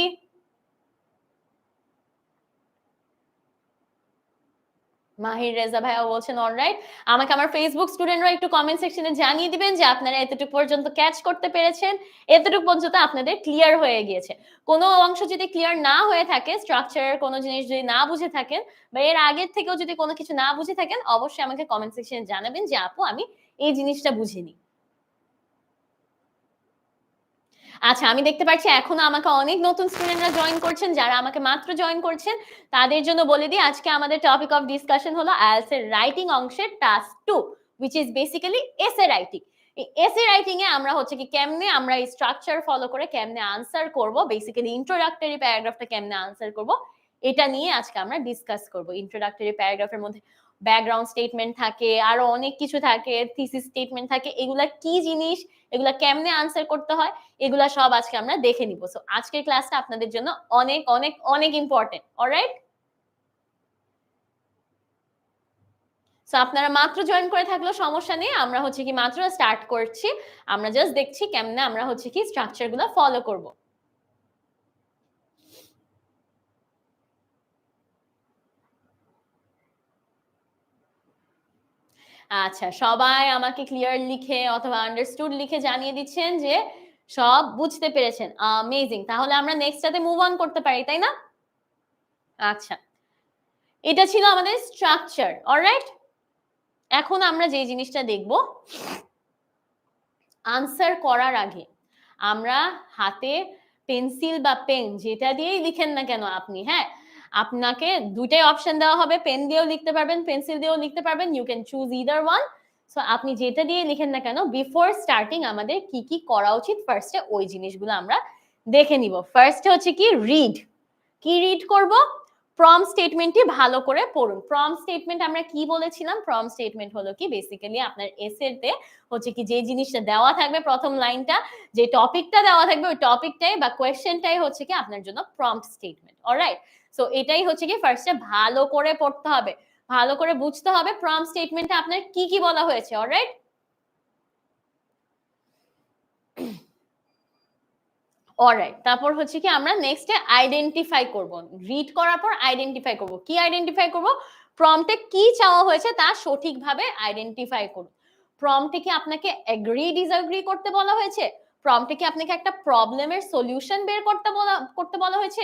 মাহির রেজা ভাইও বলছেন অলরাইট। আমাকে আমার ফেসবুক স্টুডেন্টরা একটু কমেন্ট সেকশনে জানিয়ে দিবেন যে আপনারা এতটুকু পর্যন্ত ক্যাচ করতে পেরেছেন, এতটুকু পর্যন্ত আপনাদের ক্লিয়ার হয়ে গিয়েছে। কোনো অংশ যদি ক্লিয়ার না হয়ে থাকে, স্ট্রাকচারের কোনো জিনিস যদি না বুঝে থাকেন বা এর আগের থেকেও যদি কোনো কিছু না বুঝে থাকেন, অবশ্যই আমাকে কমেন্ট সেকশনে জানাবেন যে আপু আমি এই জিনিসটা বুঝিনি। আচ্ছা, আমি দেখতে পাচ্ছি এখনো আমাকে অনেক নতুন স্টুডেন্টরা জয়েন করছেন। যারা আমাকে মাত্র জয়েন করছেন তাদের জন্য বলে দিই, আজকে আমাদের টপিক অফ ডিসকাশন হলো আইএলটিএস এর রাইটিং অংশের task 2, which is basically essay writing. এই এসে রাইটিং এ আমরা হচ্ছে কি কেমনে আমরা এই স্ট্রাকচার ফলো করে কেমনে আনসার করব, বেসিক্যালি ইন্ট্রোডাক্টরি প্যারাগ্রাফটা কেমনে আনসার করব, এটা নিয়ে আজকে আমরা ডিসকাস করব। ইন্ট্রোডাক্টরি প্যারাগ্রাফের মধ্যে ব্যাকগ্রাউন্ড স্টেটমেন্ট থাকে, আরো অনেক কিছু থাকে, থিসিস স্টেটমেন্ট থাকে, এগুলা কি জিনিস, এগুলা কেমনে আনসার করতে হয়, এগুলা সব আজকে আমরা দেখে নিব। সো আজকের ক্লাসটা আপনাদের জন্য অনেক অনেক অনেক ইম্পর্টেন্ট। অলরাইট, সো আপনারা মাত্র জয়েন করে থাকলেও সমস্যা নেই, আমরা হচ্ছে কি মাত্র স্টার্ট করছি, আমরা জাস্ট দেখছি কেমনে আমরা হচ্ছে কি স্ট্রাকচার গুলো ফলো করব। আচ্ছা, সবাই আমাকে ক্লিয়ার লিখে অথবা আন্ডারস্টুড লিখে জানিয়ে দিচ্ছেন যে সব বুঝতে পেরেছেন। অ্যামেজিং, তাহলে আমরা নেক্সটটাতে মুভ অন করতে পারি, তাই না? আচ্ছা, এটা ছিল আমাদের স্ট্রাকচার। অলরাইট, এখন আমরা যে জিনিসটা দেখব, আনসার করার আগে আমরা হাতে পেন্সিল বা পেন যেটা দিয়েই লিখেন না কেন আপনি, হ্যাঁ, আপনাকে দুইটাই অপশন দেওয়া হবে, পেন দিয়েও লিখতে পারবেন, পেন্সিল দিয়েও লিখতে পারবেন, you can choose either one. So আপনি যেটা দিয়ে লিখেন না কেন, বিফোর স্টার্টিং আমাদের কি কি করা উচিত ফার্স্টে ওই জিনিসগুলো আমরা দেখে নিব। ফার্স্টে হচ্ছে কি রিড। কি রিড করব? প্রম্পট স্টেটমেন্টটি ভালো করে পড়ুন। প্রম্পট স্টেটমেন্ট আমরা কি বলেছিলাম? প্রম্পট স্টেটমেন্ট হলো কি বেসিক্যালি আপনার এসেতে হচ্ছে কি যে জিনিসটা দেওয়া থাকবে, প্রথম লাইনটা, যে টপিকটা দেওয়া থাকবে, ওই টপিকটাই বা কোয়েশ্চেনটাই হচ্ছে কি আপনার জন্য প্রম্পট স্টেটমেন্ট। অলরাইট, সো এটাই হচ্ছে কি ফার্স্টে ভালো করে পড়তে হবে। ভালো করে বুঝতে হবে প্রম্পট স্টেটমেন্টে আপনার কি কি বলা হয়েছে। অলরাইট, অলরাইট, তারপর হচ্ছে কি আমরা নেক্সটে আইডেন্টিফাই করব। রিড করার পর আইডেন্টিফাই করব। কি আইডেন্টিফাই করব? প্রম্পটে কি চাওয়া হয়েছে তা সঠিকভাবে আইডেন্টিফাই করুন। প্রম্পটে কি আপনাকে এগ্রি ডিসএগ্রি করতে বলা হয়েছে? প্রম্পটে কি আপনাকে একটা প্রবলেমের সলিউশন বের করতে বলা হয়েছে?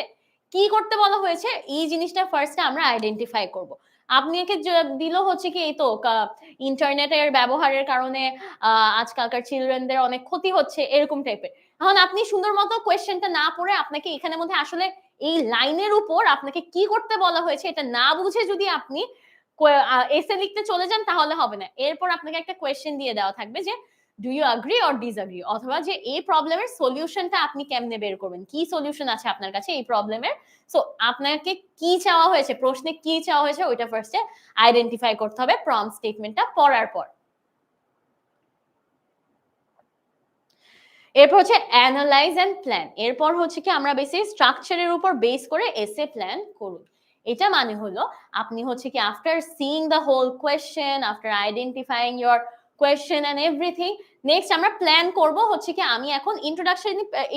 কি করতে বলা হয়েছে? এই জিনিসটা ফার্স্টে আমরা আইডেন্টিফাই করব। আপনাকে দিল হচ্ছে কি এই তো ইন্টারনেটের ব্যবহারের কারণে আজকালকার চিলড্রেনদের অনেক ক্ষতি হচ্ছে, এরকম টাইপের। এখন আপনি সুন্দর মতো কোয়েশ্চেনটা না পড়ে আপনাকে এখানের মধ্যে আসলে এই লাইনের উপর আপনাকে কি করতে বলা হয়েছে এটা না বুঝে যদি আপনি এসে লিখতে চলে যান তাহলে হবে না। এরপর আপনাকে একটা কোয়েশ্চেন দিয়ে দেওয়া থাকবে যে do you agree or disagree, অথবা যে এই প্রবলেমের সলিউশনটা আপনি কেমনে বের করবেন, কি সলিউশন আছে আপনার কাছে এই প্রবলেমের। সো আপনাকে কি চাওয়া হয়েছে, প্রশ্নে কি চাওয়া হয়েছে ওইটা ফার্স্টে আইডেন্টিফাই করতে হবে প্রম্পট স্টেটমেন্টটা পড়ার পর। এরপর হচ্ছে অ্যানালাইজ এন্ড প্ল্যান। এরপর হচ্ছে কি আমরা বেসিক স্ট্রাকচারের উপর বেস করে এসে প্ল্যান করুন। এটা মানে হলো আপনি হচ্ছে কি after seeing the whole question, after identifying your question and everything, next আমরা প্ল্যান করব হচ্ছে কি আমি এখন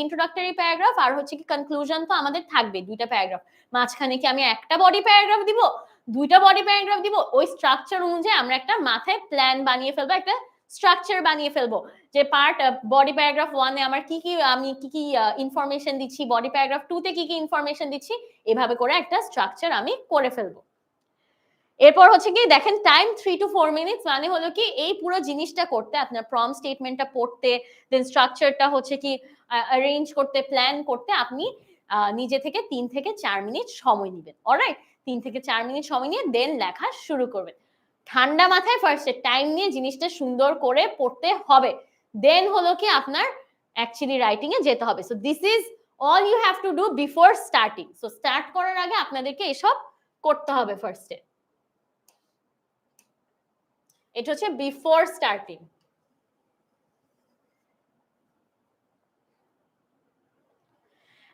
ইন্ট্রোডাক্টরি প্যারাগ্রাফ আর হচ্ছে কি কনক্লুশন তো আমাদের থাকবে দুইটা প্যারাগ্রাফ, মাঝখানে কি আমি একটা বডি প্যারাগ্রাফ দিব, দুইটা বডি প্যারাগ্রাফ দিব, ওই স্ট্রাকচার অনুযায়ী আমরা একটা মাথায় প্ল্যান বানিয়ে ফেলবো, একটা স্ট্রাকচার বানিয়ে ফেলবো যে পার্ট বডি প্যারাগ্রাফ 1 এ আমার কি কি আমি কি কি ইনফরমেশন দিচ্ছি, বডি প্যারাগ্রাফ 2 তে কি কি ইনফরমেশন দিচ্ছি, এভাবে করে একটা স্ট্রাকচার আমি করে ফেলবো। এরপর হচ্ছে কি দেখেন টাইম 3 to 4 মিনিটস, মানে হলো কি এই পুরো জিনিসটা করতে আপনার প্রম্পট স্টেটমেন্টটা পড়তে, দেন স্ট্রাকচারটা হচ্ছে কি অ্যারেঞ্জ করতে, প্ল্যান করতে আপনি নিজে থেকে 3 থেকে 4 মিনিট সময় নেবেন। অলরাইট, 3 থেকে 4 মিনিট সময় নিয়ে দেন লেখা শুরু করবেন। ঠান্ডা মাথায় ফার্স্টে টাইম নিয়ে জিনিসটা সুন্দর করে পড়তে হবে, দেন হলো কি আপনার অ্যাকচুয়ালি রাইটিং এ যেতে হবে। So this is all you have to do before starting. So start করার আগে আপনাদেরকে এসব করতে হবে ফার্স্টে। এটা হচ্ছে বিফোর স্টার্টিং।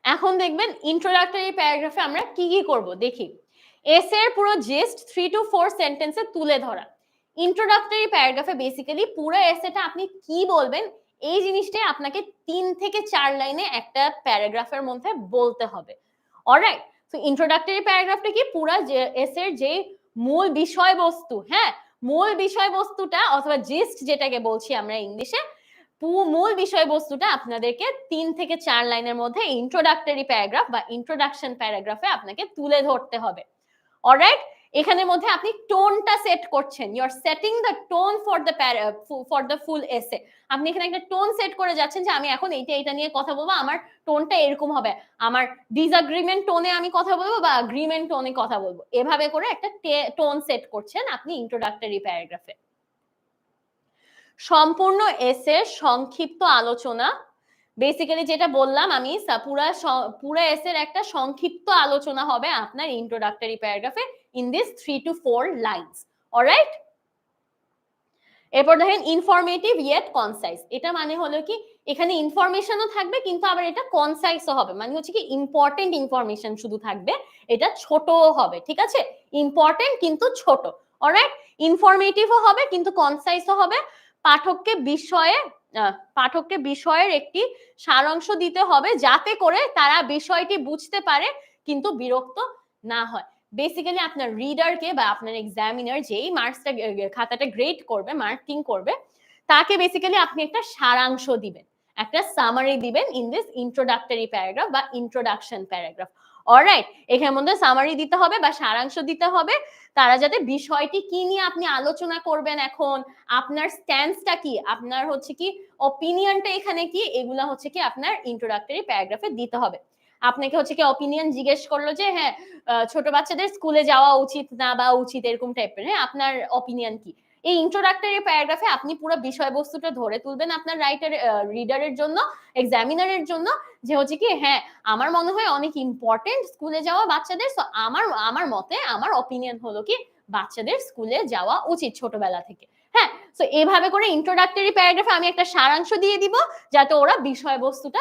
এখন দেখবেন ইন্ট্রোডাক্টরি প্যারাগ্রাফে আমরা কি কি করব দেখি। এসের পুরো জিস্ট 3 to 4 সেন্টেন্সে তুলে ধরা। ইন্ট্রোডাক্টরি প্যারাগ্রাফে বেসিক্যালি পুরো এসেটা আপনি কি বলবেন এই জিনিসটাই আপনাকে 3 থেকে 4 লাইনে একটা প্যারাগ্রাফের মধ্যে বলতে হবে। অলরাইট, সো ইন্ট্রোডাক্টরি প্যারাগ্রাফটা কি পুরো এসের যে মূল বিষয়বস্তু, হ্যাঁ মূল বিষয়বস্তুটা অথবা জিস্ট যেটাকে বলছি আমরা ইংলিশে, মূল বিষয়বস্তুটা আপনাদেরকে 3 থেকে 4 লাইনের মধ্যে ইন্ট্রোডাক্টরি প্যারাগ্রাফ বা ইন্ট্রোডাকশন প্যারাগ্রাফে আপনাকে তুলে ধরতে হবে। অলরাইট, এখানের মধ্যে আপনি টোনটা সেট করছেন, you are setting the tone for the full essay. আপনি এখানে একটা টোন সেট করে যাচ্ছেন যে আমি এখন এইটা নিয়ে কথা বলবো, আমার টোনটা এরকম হবে, আমার ডিসএগ্রিমেন্ট টোনে আমি কথা বলবো বা এগ্রিমেন্ট টোনে কথা বলবো, এভাবে করে একটা টোন সেট করছেন আপনি ইন্ট্রোডাক্টরি প্যারাগ্রাফে। সম্পূর্ণ এসে সংক্ষিপ্ত আলোচনা, বেসিক্যালি যেটা বললাম আমি পুরো এসের একটা সংক্ষিপ্ত আলোচনা হবে আপনার ইন্ট্রোডাক্টরি প্যারাগ্রাফে in this 3 to 4 lines. Alright, এরপর দেখেন ইনফরমেটিভ ইয়েট কনসাইজ। এটা মানে হলো কি এখানে ইনফরমেশনও থাকবে কিন্তু আবার এটা কনসাইজও হবে, মানে হচ্ছে কি ইম্পর্টেন্ট ইনফরমেশন শুধু থাকবে, এটা ছোটও হবে, ঠিক আছে, ইম্পর্টেন্ট কিন্তু ছোট। অলরাইট, ইনফরমেটিভও হবে কিন্তু কনসাইজও হবে। পাঠককে বিষয়ের একটি সারাংশ দিতে হবে যাতে করে তারা বিষয়টি বুঝতে পারে কিন্তু বিরক্ত না হয়। বেসিক্যালি আপনার রিডারকে বা আপনার এক্সামিনার যেই মার্কসটা খাতাটা গ্রেড করবে, মার্কিং করবে, তাকে বেসিক্যালি আপনি একটা সারাংশ দিবেন, একটা সামারি দিবেন ইন দিস ইন্ট্রোডাক্টরি প্যারাগ্রাফ বা ইন্ট্রোডাকশন প্যারাগ্রাফ। অলরাইট, এখানের মধ্যে সামারি দিতে হবে বা সারাংশ দিতে হবে, তারা যাতে বিষয়টি কি নিয়ে আপনি আলোচনা করবেন, এখন আপনার স্ট্যান্সটা কি, আপনার হচ্ছে কি অপিনিয়নটা এখানে কি, এগুলা হচ্ছে কি আপনার ইন্ট্রোডাক্টরি প্যারাগ্রাফে দিতে হবে। আপনাকে হচ্ছে কি অপিনিয়ন জিজ্ঞেস করলো যে হ্যাঁ ছোট বাচ্চাদের স্কুলে যাওয়া উচিত না বা উচিত, এরকম টাইপের, হ্যাঁ আপনার অপিনিয়ন কি, এই ইন্ট্রোডাক্টরি প্যারাগ্রাফে আপনি পুরো বিষয়বস্তুটা ধরে তুলবেন আপনার রিডারের জন্য, এক্সামিনারের জন্য, যে হচ্ছে কি হ্যাঁ আমার মনে হয় অনেক ইম্পর্টেন্ট স্কুলে যাওয়া বাচ্চাদের, সো আমার মতে আমার অপিনিয়ন হলো কি বাচ্চাদের স্কুলে যাওয়া উচিত ছোটবেলা থেকে। হ্যাঁ, সো এইভাবে করে ইন্ট্রোডাক্টরি প্যারাগ্রাফে আমি একটা সারাংশ দিয়ে দিব যাতে ওরা বিষয়বস্তুটা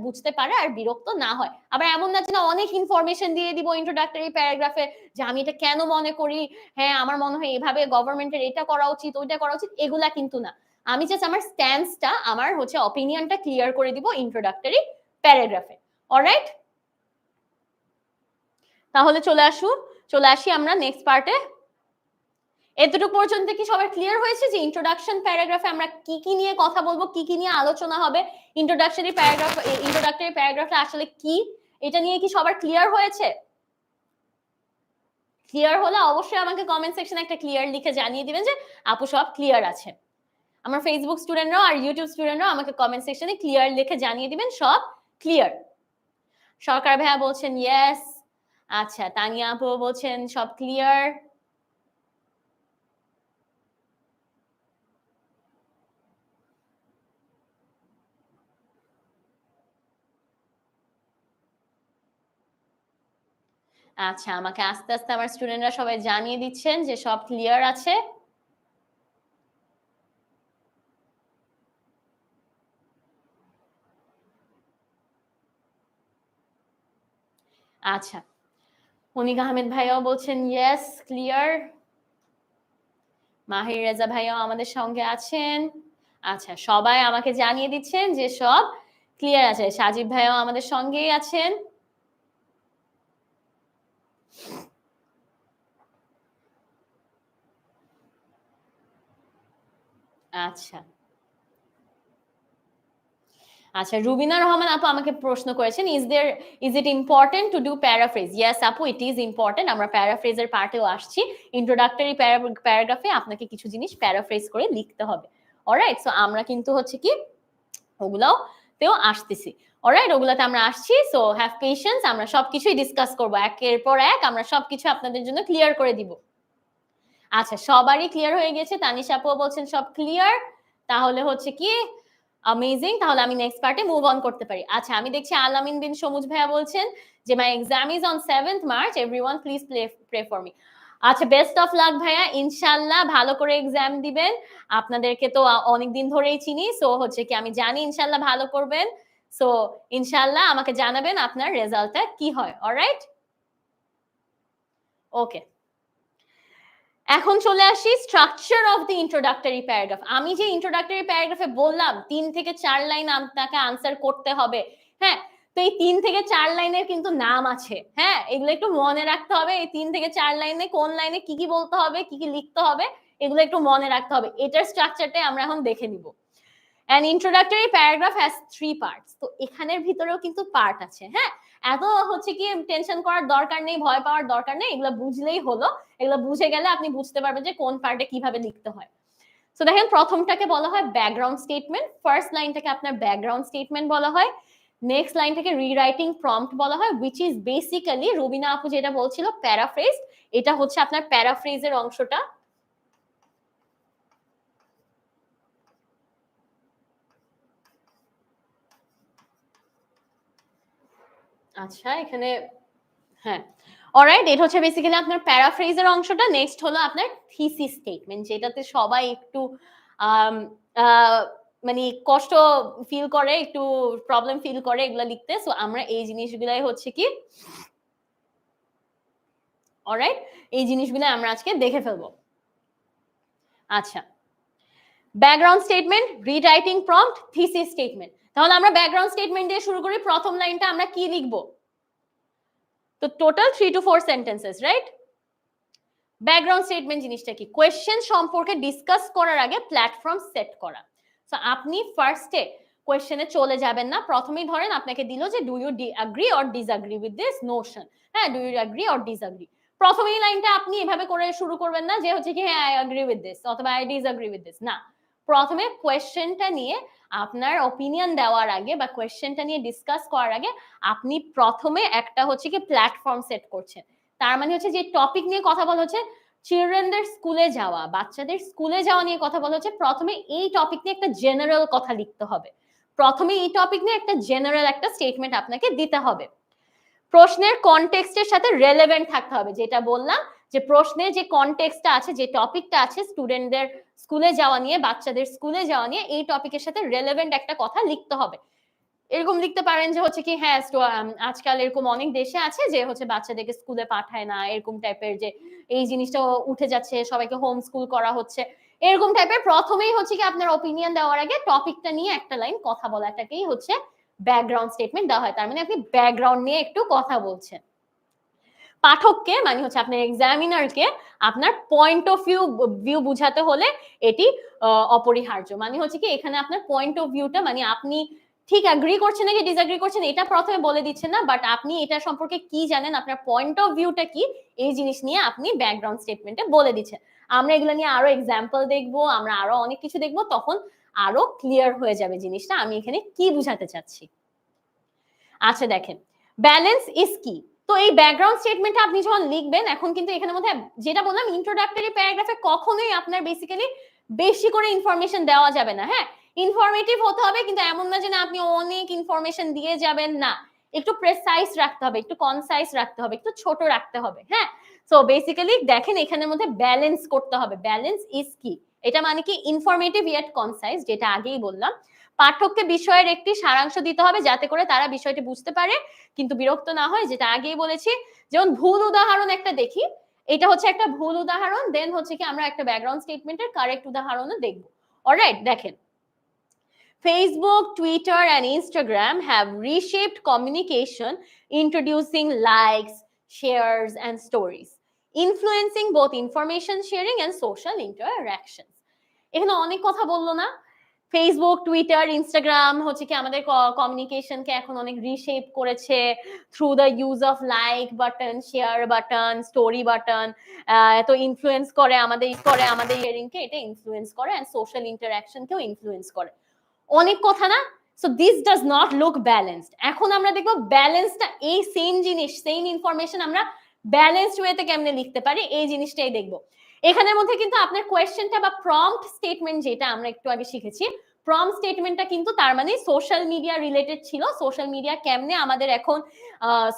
বুঝতে পারে আর বিরক্ত না হয়। আবার এমন না যে না অনেক ইনফরমেশন দিয়ে দিব ইন্ট্রোডাক্টরি প্যারাগ্রাফে যে আমি এটা কেন মনে করি, হ্যাঁ আমার মনে হয় এভাবে গভর্নমেন্টের এটা করা উচিত ওইটা করা উচিত, এগুলা কিন্তু না। আমি জাস্ট আমার স্ট্যান্সটা আমার হচ্ছে অপিনিয়নটা ক্লিয়ার করে দিব ইন্ট্রোডাক্টরি প্যারাগ্রাফে। অলরাইট, তাহলে চলে আসি আমরা নেক্সট পার্টে। এতটুকু পর্যন্ত কি সবার ক্লিয়ার হয়েছে যে ইন্ট্রোডাকশন প্যারাগ্রাফে আমরা কি কি নিয়ে কথা বলবো, কি কি নিয়ে আলোচনা হবে, ইন্ট্রোডাক্টরি প্যারাগ্রাফটা আসলে কি, এটা নিয়ে কি সবার ক্লিয়ার হয়েছে? ক্লিয়ার হলে অবশ্যই আমাকে কমেন্ট সেকশনে একটা ক্লিয়ার লিখে জানিয়ে দিবেন যে আপু সব ক্লিয়ার আছে। আমার ফেসবুক স্টুডেন্টরাও আর ইউটিউব স্টুডেন্টরাও আমাকে কমেন্ট সেকশনে ক্লিয়ার লিখে জানিয়ে দিবেন সব ক্লিয়ার। সরকার ভাইয়া বলছেন ইয়েস, আচ্ছা তানিয়া আপু বলছেন সব ক্লিয়ার। আচ্ছা আমাকে আস্তে আস্তে আমার স্টুডেন্টরা সবাই জানিয়ে দিচ্ছেন যে সব ক্লিয়ার আছে। আচ্ছা অনিক আহমেদ ভাইয়াও বলছেন ইয়েস ক্লিয়ার। মাহির রেজা ভাইয়াও আমাদের সঙ্গে আছেন। আচ্ছা সবাই আমাকে জানিয়ে দিচ্ছেন যে সব ক্লিয়ার আছে। সাজিব ভাইয়াও আমাদের সঙ্গেই আছেন। আচ্ছা আচ্ছা রুবিনা রহমান আপু আমাকে প্রশ্ন করেছেন is it important to do paraphrase? Yes আপু ইট ইজ ইম্পর্টেন্ট। আমরা প্যারাফ্রেজের পার্টেও আসছি। ইন্ট্রোডাক্টরি প্যারাগ্রাফে আপনাকে কিছু জিনিস প্যারাফ্রেজ করে লিখতে হবে। অলরাইট, সো আমরা কিন্তু হচ্ছে কি ওগুলোতেও আসতেছি। অলরাইট, ওগুলাতে আমরা আসছি। সো হ্যাভ পেশেন্স, আমরা সবকিছুই ডিসকাস করবো একের পর এক। আমরা সবকিছু আপনাদের জন্য ক্লিয়ার করে দিব। আচ্ছা সবারই ক্লিয়ার হয়ে গেছে। তানিশা আপুও বলছেন সব ক্লিয়ার। তাহলে হচ্ছে কি অ্যামেজিং, তাহলে আমি নেক্সট পার্টে মুভ অন করতে পারি। আচ্ছা আমি দেখছি আলামিন বিন সমুজ ভাইয়া বলছেন যে my exam is on 7th March, everyone please pray for me. আচ্ছা বেস্ট অফ লাক ভাইয়া, ইনশাআল্লাহ ভালো করে এক্সাম দিবেন। আপনাদেরকে তো অনেকদিন ধরেই চিনি, সো হচ্ছে কি আমি জানি ইনশাআল্লাহ ভালো করবেন। সো ইনশাআল্লাহ আমাকে জানাবেন আপনার রেজাল্টটা কি হয়। অলরাইট, ওকে এখন চলে আসি structure of the introductory paragraph. আমি যে ইন্ট্রোডাক্টরি প্যারাগ্রাফে বললাম 3 থেকে 4 লাইন আপনাকে আনসার করতে হবে, হ্যাঁ তো এই 3 থেকে 4 লাইনের কিন্তু নাম আছে, হ্যাঁ এগুলো একটু মনে রাখতে হবে। এই 3 থেকে 4 লাইনে কোন লাইনে কি কি বলতে হবে, কি কি লিখতে হবে, এগুলো একটু মনে রাখতে হবে। এটার স্ট্রাকচারটাই আমরা এখন দেখে নিব। An introductory paragraph has 3 parts. তো এখানের ভিতরেও কিন্তু পার্ট আছে, হ্যাঁ এত হচ্ছে কি টেনশন করার দরকার নেই, ভয় পাওয়ার দরকার নেই, এগুলো বুঝলেই হলো। এগুলো বুঝে গেলে আপনি বুঝতে পারবেন যে কোন পার্টে কিভাবে লিখতে হয়। সো দেখেন প্রথমটাকে বলা হয় ব্যাকগ্রাউন্ড স্টেটমেন্ট। ফার্স্ট লাইনটাকে আপনার ব্যাকগ্রাউন্ড স্টেটমেন্ট বলা হয়। নেক্সট লাইনটাকে রিরাইটিং প্রম্পট বলা হয়, which is basically রুবিনা আপু যেটা বলছিল প্যারাফ্রেজ, এটা হচ্ছে আপনার প্যারাফ্রেজের অংশটা। আচ্ছা এখানে হ্যাঁ অলরাইট, এটা হচ্ছে বেসিক্যালি আপনার প্যারাফ্রেজের অংশটা। নেক্সট হলো আপনার থিসিস স্টেটমেন্ট, যেটাতে সবাই একটু মানে কষ্ট ফিল করে, একটু প্রবলেম ফিল করে এগুলো লিখতে। সো আমরা এই জিনিসগুলাই হচ্ছে কি অলরাইট, এই জিনিসগুলো আমরা আজকে দেখে ফেলবো। আচ্ছা background statement, rewriting prompt, thesis statement. তাহলে আমরা ব্যাকগ্রাউন্ড স্টেটমেন্ট দিয়ে শুরু করি। প্রথম লাইনটা আমরা কি লিখবো? তো total 3 to 4 sentences, right? Background statement জিনিসটা কি? কোয়েশ্চেন সম্পর্কে ডিসকাস করার আগে প্ল্যাটফর্ম সেট করা। সো আপনি ফার্স্টে কোয়েশ্চেনে চলে যাবেন না। প্রথমেই ধরেন আপনাকে দিল যে do you agree or disagree with this notion, হ্যাঁ do you agree or disagree. প্রথমেই লাইনটা আপনি এভাবে করে শুরু করবেন না যে হচ্ছে কি হ্যাঁ আই অ্যাগ্রি উইথ দিস অথবা আই ডিসঅ্যাগ্রি উইথ দিস, না। প্রথমে কোয়েশ্চেনটা নিয়ে আপনার অপিনিয়ন দেওয়ার আগে বা কোয়েশ্চেনটা নিয়ে ডিসকাস করার আগে আপনি প্রথমে একটা হচ্ছে কি প্ল্যাটফর্ম সেট করছেন। তার মানে হচ্ছে যে টপিক নিয়ে কথা বলা হচ্ছে চিলড্রেনদের স্কুলে যাওয়া, বাচ্চাদের স্কুলে যাওয়া নিয়ে কথা বলা হচ্ছে, প্রথমে এই টপিক নিয়ে একটা জেনারেল কথা লিখতে হবে। প্রথমে এই টপিক নিয়ে একটা জেনারেল একটা স্টেটমেন্ট আপনাকে দিতে হবে। প্রশ্নের কনটেক্সটের সাথে রেলেভেন্ট থাকতে হবে, যেটা বললাম যে প্রশ্নে যে কনটেক্সটটা আছে, যে টপিকটা আছে স্টুডেন্টদের স্কুলে যাওয়া নিয়ে, বাচ্চাদের স্কুলে যাওয়া নিয়ে, এই টপিকের সাথে রেলেভেন্ট একটা কথা লিখতে হবে। এরকম লিখতে পারেন যে হচ্ছে কি হ্যাঁ আজকাল এরকম অনেক দেশে আছে যে হচ্ছে বাচ্চাদেরকে স্কুলে পাঠায় না, এরকম টাইপের যে এই জিনিসটা উঠে যাচ্ছে, সবাইকে হোম স্কুল করা হচ্ছে, এরকম টাইপের প্রথমেই হচ্ছে কি আপনার অপিনিয়ন দেওয়ার আগে টপিকটা নিয়ে একটা লাইন কথা বলাটাকেই হচ্ছে ব্যাকগ্রাউন্ড স্টেটমেন্ট দেওয়া হয়। তার মানে আপনি ব্যাকগ্রাউন্ড নিয়ে একটু কথা বলছেন। পাঠককে মানে হচ্ছে আপনার এক্সামিনারকে আপনার পয়েন্ট অফ ভিউ বুঝাতে হলে এটি অপরিহার্য। মানে হচ্ছে কি এখানে আপনার পয়েন্ট অফ ভিউটা মানে আপনি ঠিক অ্যাগ্রি করছেন নাকি ডিসঅ্যাগ্রি করছেন এটা প্রথমে বলে দিচ্ছেন না, বাট আপনি এটা সম্পর্কে কি জানেন, আপনার পয়েন্ট অফ ভিউটা কি, এই জিনিস নিয়ে আপনি ব্যাকগ্রাউন্ড স্টেটমেন্টে বলে দিচ্ছেন। আমরা এগুলো নিয়ে আরো এক্সাম্পল দেখবো, আমরা আরো অনেক কিছু দেখবো, তখন আরো ক্লিয়ার হয়ে যাবে জিনিসটা আমি এখানে কি বুঝাতে চাচ্ছি। আচ্ছা দেখেন, ব্যালেন্স ইজ কি। তো এই ব্যাকগ্রাউন্ড স্টেটমেন্টটা আপনি যখন লিখবেন, এখন কিন্তু এখানের মধ্যে যেটা বললাম ইন্ট্রোডাক্টরি প্যারাগ্রাফে কখনোই আপনার বেসিক্যালি বেশি করে ইনফরমেশন দেওয়া যাবে না। হ্যাঁ, ইনফরমেটিভ হতে হবে, কিন্তু এমন না যে না আপনি অনেক ইনফরমেশন দিয়ে যাবেন, না, একটু প্রেসাইজ রাখতে হবে, একটু কনসাইজ রাখতে হবে, একটু ছোট রাখতে হবে। হ্যাঁ, সো বেসিক্যালি দেখেন এখানের মধ্যে ব্যালেন্স করতে হবে। ব্যালেন্স ইজ কি, এটা মানে কি ইনফরমেটিভ ইয়েট কনসাইজ, যেটা আগেই বললাম। পাঠককে বিষয়ের একটি সারাংশ দিতে হবে যাতে করে তারা বিষয়টি বুঝতে পারে কিন্তু বিরক্ত না হয়, যেটা আগেই বলেছি। যেমন ভুল উদাহরণ একটা দেখি, এটা হচ্ছে একটা ভুল উদাহরণ, দেন হচ্ছে কি আমরা একটা ব্যাকগ্রাউন্ড স্টেটমেন্টের কারেক্ট উদাহরণও দেখবো। অলরাইট, দেখেন, Facebook, Twitter, and Instagram have reshaped communication, introducing likes, shares, and stories, influencing both information sharing and social interactions. এখানে অনেক কথা বললো না? ফেসবুক, টুইটার, ইনস্টাগ্রাম হচ্ছে কি আমাদের কমিউনিকেশনকে এখন অনেক রিশেপ করেছে through the use of like button, share button, story button. তো ইনফ্লুয়েন্স করে আমাদের ইয়ারিংকে, এটা ইনফ্লুয়েন্স করে, এন্ড সোশ্যাল ইন্টারঅ্যাকশনকেও ইনফ্লুয়েন্স করে। অনেক কথা না? So this does not look balanced. এখন আমরা দেখবো ব্যালেন্সটা, এই সেম জিনিস, সেম ইনফরমেশন আমরা ব্যালেন্সড ওয়েতে কেমনে লিখতে পারি, এই জিনিসটাই দেখবো। এখানের মধ্যে কিন্তু আপনার কোয়েশ্চেনটা বা প্রম্পট স্টেটমেন্ট, যেটা আমরা একটু আগে শিখেছি, প্রম্পট স্টেটমেন্টটা কিন্তু তার মানে সোশ্যাল মিডিয়া রিলেটেড ছিল। সোশ্যাল মিডিয়া কেমনে আমাদের এখন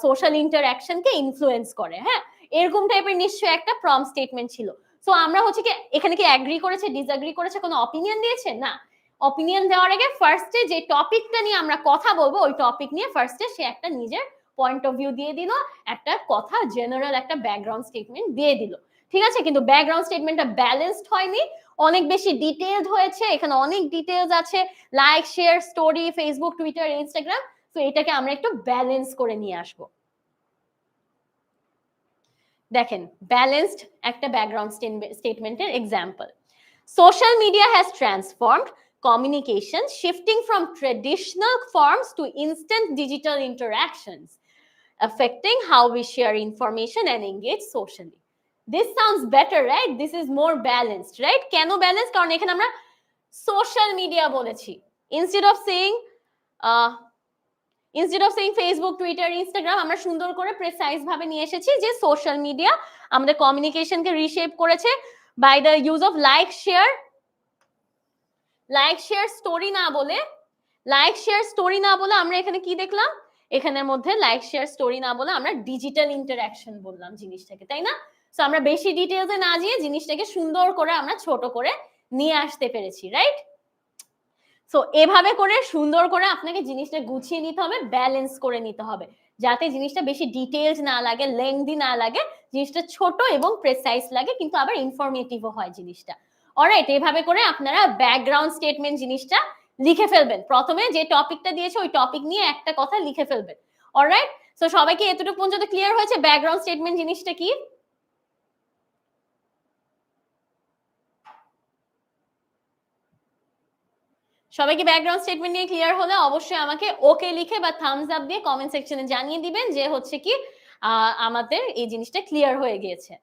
সোশ্যাল ইন্টারঅ্যাকশনকে ইনফ্লুয়েন্স করে, হ্যাঁ, এরকম টাইপের নিশ্চয়ই একটা প্রম্পট স্টেটমেন্ট ছিল। সো আমরা হচ্ছে কি এখানে কি অ্যাগ্রি করেছে, ডিসঅ্যাগ্রি করেছে, কোনো অপিনিয়ন দিয়েছে না। অপিনিয়ন দেওয়ার আগে ফার্স্টে যে টপিকটা নিয়ে আমরা কথা বলবো, ওই টপিক নিয়ে ফার্স্টে সে একটা নিজের পয়েন্ট অফ ভিউ দিয়ে দিল, একটা কথা জেনারেল একটা ব্যাকগ্রাউন্ড স্টেটমেন্ট দিয়ে দিল, ঠিক আছে। কিন্তু ব্যাকগ্রাউন্ড স্টেটমেন্টটা ব্যালেন্সড হয়নি, অনেক বেশি ডিটেইলড হয়েছে, এখানে অনেক ডিটেইলস আছে, like, share, story, Facebook, Twitter, Instagram. তো এটাকে আমরা একটু ব্যালেন্স করে নিয়ে আসবো। দেখেন, ব্যালেন্সড একটা ব্যাকগ্রাউন্ড স্টেটমেন্টের example. Social media has transformed communication, shifting from traditional forms to instant digital interactions, affecting how we share information and engage socially. This sounds better, right? This is more balanced, right? কেন balance? কারণ এখানে আমরা social media বলেছি, instead of saying Facebook, Twitter, Instagram, আমরা সুন্দর করে precise ভাবে নিয়ে এসেছি যে সোশ্যাল মিডিয়া আমাদের কমিউনিকেশনকে রিশেপ করেছে by the use of like, share, story না বলে, আমরা এখানে কি দেখলাম, এখানের মধ্যে লাইক, শেয়ার, স্টোরি না বলে আমরা ডিজিটাল ইন্টারঅ্যাকশন বললাম জিনিসটাকে, তাই না? সো আমরা বেশি ডিটেইলসে না গিয়ে জিনিসটাকে সুন্দর করে আমরা ছোট করে নিয়ে আসতে পেরেছি, রাইট? সো এভাবে করে সুন্দর করে আপনাকে জিনিসটা গুছিয়ে নিতে হবে, ব্যালেন্স করে নিতে হবে, যাতে জিনিসটা বেশি ডিটেইলস না লাগে, লেংদি না লাগে, জিনিসটা ছোট এবং প্রেসাইজ লাগে, কিন্তু আবার ইনফরমেটিভও হয় জিনিসটা। অলরাইট, এভাবে করে আপনারা ব্যাকগ্রাউন্ড স্টেটমেন্ট জিনিসটা লিখে ফেলবেন। প্রথমে যে টপিকটা দিয়েছে ওই টপিক নিয়ে একটা কথা লিখে ফেলবেন। অলরাইট, সো সবাইকে এতটুকু পর্যন্ত ক্লিয়ার হয়েছে ব্যাকগ্রাউন্ড স্টেটমেন্ট জিনিসটা কি? সবাই কি ব্যাকগ্রাউন্ড স্টেটমেন্ট নিয়ে ক্লিয়ার হলে অবশ্যই আমাকে ওকে লিখে বা থামস আপ দিয়ে কমেন্ট সেকশনে জানিয়ে দিবেন যে হচ্ছে কি আমাদের এই জিনিসটা ক্লিয়ার হয়ে গিয়েছে।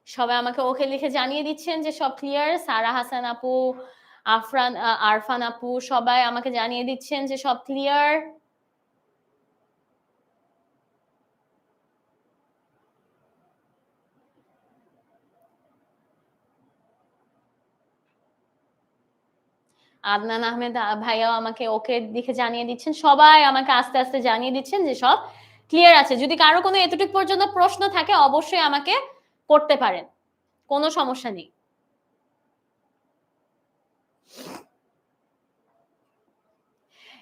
সবাই আমাকে ওকে লিখে জানিয়ে দিচ্ছেন যে সব ক্লিয়ার। সারা হাসান আপু, আরফান আপু সবাই আমাকে জানিয়ে দিচ্ছেন যে সব ক্লিয়ার। আদনান আহমেদ ভাইয়াও আমাকে ওকে লিখে জানিয়ে দিচ্ছেন, সবাই আমাকে আস্তে আস্তে জানিয়ে দিচ্ছেন যে সব ক্লিয়ার আছে। যদি কারো কোনো এতটুকু পর্যন্ত প্রশ্ন থাকে অবশ্যই আমাকে করতে পারেন, কোনো সমস্যা নেই।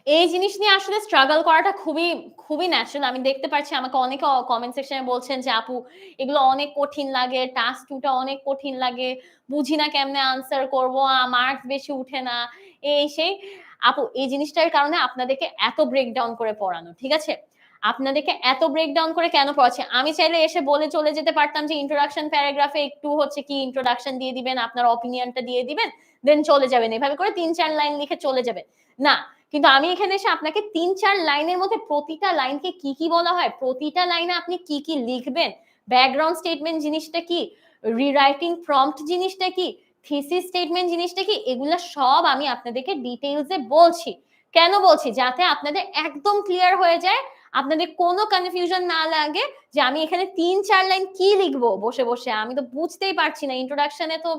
এই জিনিস নিয়ে আসলে স্ট্রাগল করাটা খুবই খুবই ন্যাচারাল। আমি দেখতে পাচ্ছি আমাকে অনেকে কমেন্ট সেকশনে বলছেন যে আপু এগুলো অনেক কঠিন লাগে, টাস্ক 2 টা অনেক কঠিন লাগে, বুঝি না কেমনে আনসার করব, মার্কস বেশি উঠে না, এই সেই। আপু এই জিনিসটার কারণে আপনাদেরকে এত ব্রেকডাউন করে পড়ানো, ঠিক আছে? আপনাদেরকে এত ব্রেকডাউন করে কেন পড়াচ্ছি? আমি চাইলে এসে বলে চলে যেতে পারতাম যে ইন্ট্রোডাকশন প্যারাগ্রাফে একটু হচ্ছে কি ইন্ট্রোডাকশন দিয়ে দিবেন, আপনার অপিনিয়নটা দিয়ে দিবেন, দেন চলে যাবেন। এভাবে করে ৩-৪ লাইন লিখে চলে যাবেন। না, কিন্তু আমি এখানে এসে আপনাকে ৩-৪ লাইনের মধ্যে প্রতিটা লাইনকে কি কি বলা হয়, প্রতিটা লাইনে আপনি কি কি লিখবেন, ব্যাকগ্রাউন্ড স্টেটমেন্ট জিনিসটা কি, রিরাইটিং প্রম্পট জিনিসটা কি, থিসিস স্টেটমেন্ট জিনিসটা কি, এগুলা সব আমি আপনাদেরকে ডিটেইলসে বলছি। কেন বলছি? যাতে আপনাদের একদম ক্লিয়ার হয়ে যায়, আপনাদের কোনো কনফিউশন না লাগে যে আমি এখানে ৩-৪ লাইন কি লিখবো বসে বসে, আমি তো বুঝতেই পারছি না, ইন্ট্রোডাকশনে তো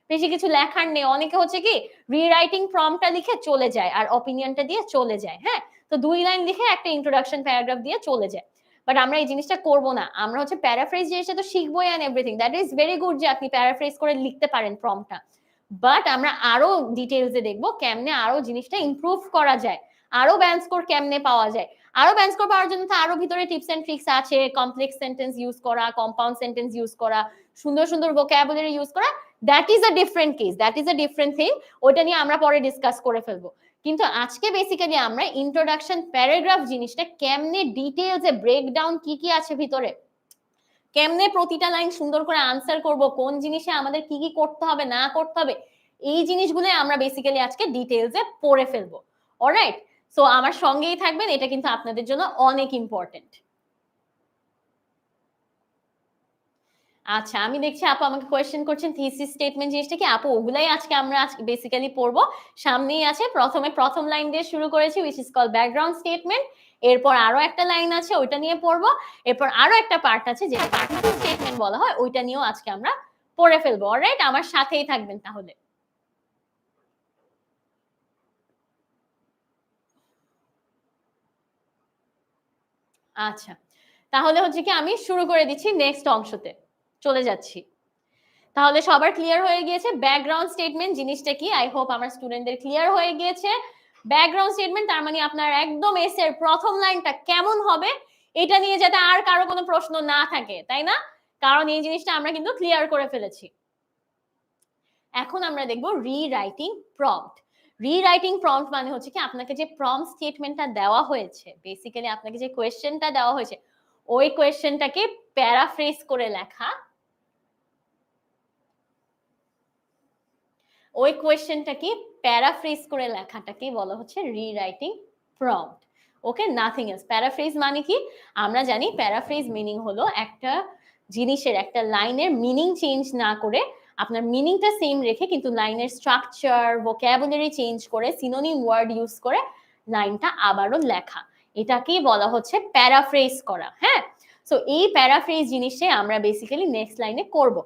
বেশি কিছু লেখার নেই। অনেকে হচ্ছে কি রিরাইটিং প্রম্পটটা লিখে চলে যায় আর অপিনিয়নটা দিয়ে চলে যায়, হ্যাঁ? তো ২ লাইন লিখে একটা ইন্ট্রোডাকশন প্যারাগ্রাফ দিয়ে চলে যায়। বাট আমরা এই জিনিসটা করব না। আমরা হচ্ছে প্যারাফ্রেজ জিনিসটা তো শিখবোই and everything. That is very good যে আপনি প্যারাফ্রেজ করে লিখতে পারেন প্রম্পটটা। বাট আমরা আরো ডিটেইলসে দেখব কেমনে আরো জিনিসটা ইমপ্রুভ করা যায়। আরো ব্যান্ড স্কোর কেমনে পাওয়া যায়। আরো ব্যান্ড স্কোর পাওয়ার জন্য তো আরো ভিতরে টিপস এন্ড ট্রিক্স আছে। কমপ্লেক্স সেন্টেন্স ইউজ করা, কম্পাউন্ড সেন্টেন্স ইউজ করা, সুন্দর সুন্দর ভোকাবুলারি ইউজ করা। That is a different case, that is a different thing. ওটা নিয়ে আমরা পরে ডিসকাস করে ফেলবো। কিন্তু আজকে বেসিক্যালি আমরা ইন্ট্রোডাকশন প্যারাগ্রাফ জিনিসটা কেমনে ডিটেইলসে ব্রেকডাউন কি কি আছে ভিতরে, কেমনে প্রতিটা লাইন সুন্দর করে আনসার করব, কোন জিনিসে আমাদের কি কি করতে হবে না করতে হবে, এই জিনিসগুলো আমরা বেসিক্যালি আজকে ডিটেইলসে পড়ে ফেলবো। অলরাইট, সো আমার সঙ্গেই থাকবেন, এটা কিন্তু আপনাদের জন্য অনেক ইম্পর্টেন্ট। আচ্ছা, আমি দেখছি আপু আমাকে কোয়েশ্চেন করছেন থিসিস স্টেটমেন্ট জিনিসটা কি। আপু ওগুলাই আজকে আমরা বেসিক্যালি পড়বো। সামনেই আছে, প্রথমে প্রথম লাইন দিয়ে শুরু করেছি which is called background statement. এরপর আরো একটা লাইন আছে ওইটা নিয়ে পড়বো। এরপর আরো একটা পার্ট আছে যেটা পার্টিকুলার স্টেটমেন্ট বলা হয়, ওইটা নিয়েও আজকে আমরা পড়ে ফেলবো। অলরাইট, আমার সাথেই থাকবেন তাহলে। আচ্ছা, তাহলে হচ্ছে কি আমি শুরু করে দিচ্ছি নেক্সট অংশতে চলে যাচ্ছি। তাহলে সবার ক্লিয়ার হয়ে গিয়েছে ব্যাকগ্রাউন্ড স্টেটমেন্ট জিনিসটা কি? আই হোপ আমার স্টুডেন্টদের ক্লিয়ার হয়ে গিয়েছে। ব্যাকগ্রাউন্ড স্টেটমেন্ট তার মানে আপনার একদম এসের প্রথম লাইনটা কেমন হবে এটা নিয়ে যাতে আর কারো কোনো প্রশ্ন না থাকে, তাই না? কারণ এই জিনিসটা আমরা কিন্তু ক্লিয়ার করে ফেলেছি। এখন আমরা দেখব রিরাইটিং প্রম্পট। রিরাইটিং প্রম্পট মানে হচ্ছে কি আপনাকে যে প্রম্পট স্টেটমেন্টটা দেওয়া হয়েছে, বেসিক্যালি আপনাকে যে কোয়েশ্চেনটা দেওয়া হয়েছে ওই কোয়েশ্চেনটাকে প্যারাফ্রেজ করে লেখা, ওই কোয়েশ্চেনটাকে প্যারাফ্রেজ করে লেখাটাকেই বলা হচ্ছে রিরাইটিং প্রম্পট। ওকে, নাথিং এলস। প্যারাফ্রেজ মানে কি? আমরা জানি প্যারাফ্রেজ মিনিং হলো একটা জিনিসের একটা লাইনের মিনিং চেঞ্জ না করে আপনার মিনিংটা সেম রেখে কিন্তু লাইনের স্ট্রাকচার ভোকাবুলারি চেঞ্জ করে সিনোনিম ওয়ার্ড ইউজ করে লাইনটা আবারও লেখা, এটাকেই বলা হচ্ছে প্যারাফ্রেজ করা। হ্যাঁ, সো এই প্যারাফ্রেজ জিনিসটাই আমরা বেসিক্যালি নেক্সট লাইনে করব।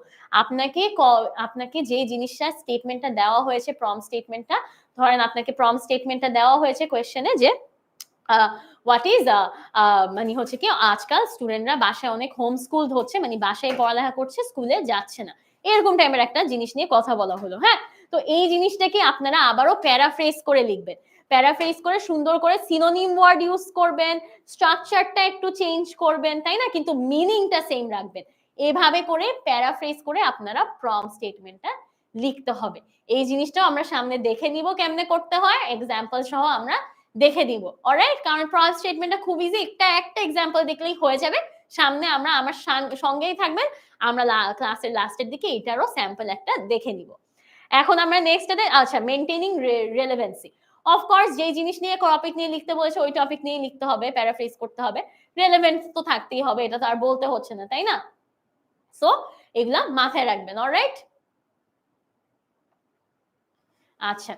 আপনাকে যে জিনিসটা স্টেটমেন্টটা দেওয়া হয়েছে প্রম্পট স্টেটমেন্টটা, ধরেন আপনাকে প্রম্পট স্টেটমেন্টটা দেওয়া হয়েছে কোয়েশ্চেনে যে হোয়াট ইজ মানে হচ্ছে কি আজকাল স্টুডেন্টরা বাসায় অনেক হোম স্কুল হচ্ছে, মানে বাসায় পড়ালেখা করছে, স্কুলে যাচ্ছে না, এরকম টাইপের একটা জিনিস নিয়ে কথা বলা হলো। হ্যাঁ, তো এই জিনিসটাকে আপনারা আবারও প্যারাফ্রেজ করে লিখবেন, প্যারাফ্রেজ করে সুন্দর করে সিনোনিম ওয়ার্ড ইউজ করবেন, স্ট্রাকচারটা একটু চেঞ্জ করবেন, তাই না, কিন্তু মিনিংটা সেম রাখবেন। এভাবে করে প্যারাফ্রেজ করে আপনারা প্রম্পট স্টেটমেন্টটা লিখতে হবে। এই জিনিসটাও আমরা সামনে দেখে নিব কেমনে করতে হয়, এক্সাম্পল সহ আমরা দেখে দিব। অলরাইট, কারণ প্রম্পট স্টেটমেন্টটা খুব ইজি, একটা এক্সাম্পল দেখলেই হয়ে যাবে। সামনে আমরা আমার সঙ্গেই থাকবেন, আমরা ক্লাসের লাস্টের দিকে এটারও স্যাম্পল একটা দেখে নিব। এখন আমরা নেক্সটটাতে আচ্ছা মেইনটেইনিং রেলেভেন্সি। অফকোর্স যেই জিনিস নিয়ে টপিক নিয়ে লিখতে বলেছে ওই টপিক নিয়ে লিখতে হবে, প্যারাফ্রেজ করতে হবে, রেলেভেন্স তো থাকতেই হবে, এটা তো আর বলতে হচ্ছে না, তাই না? সো এগুলা মাথায় রাখবেন। অলরাইট, আচ্ছা,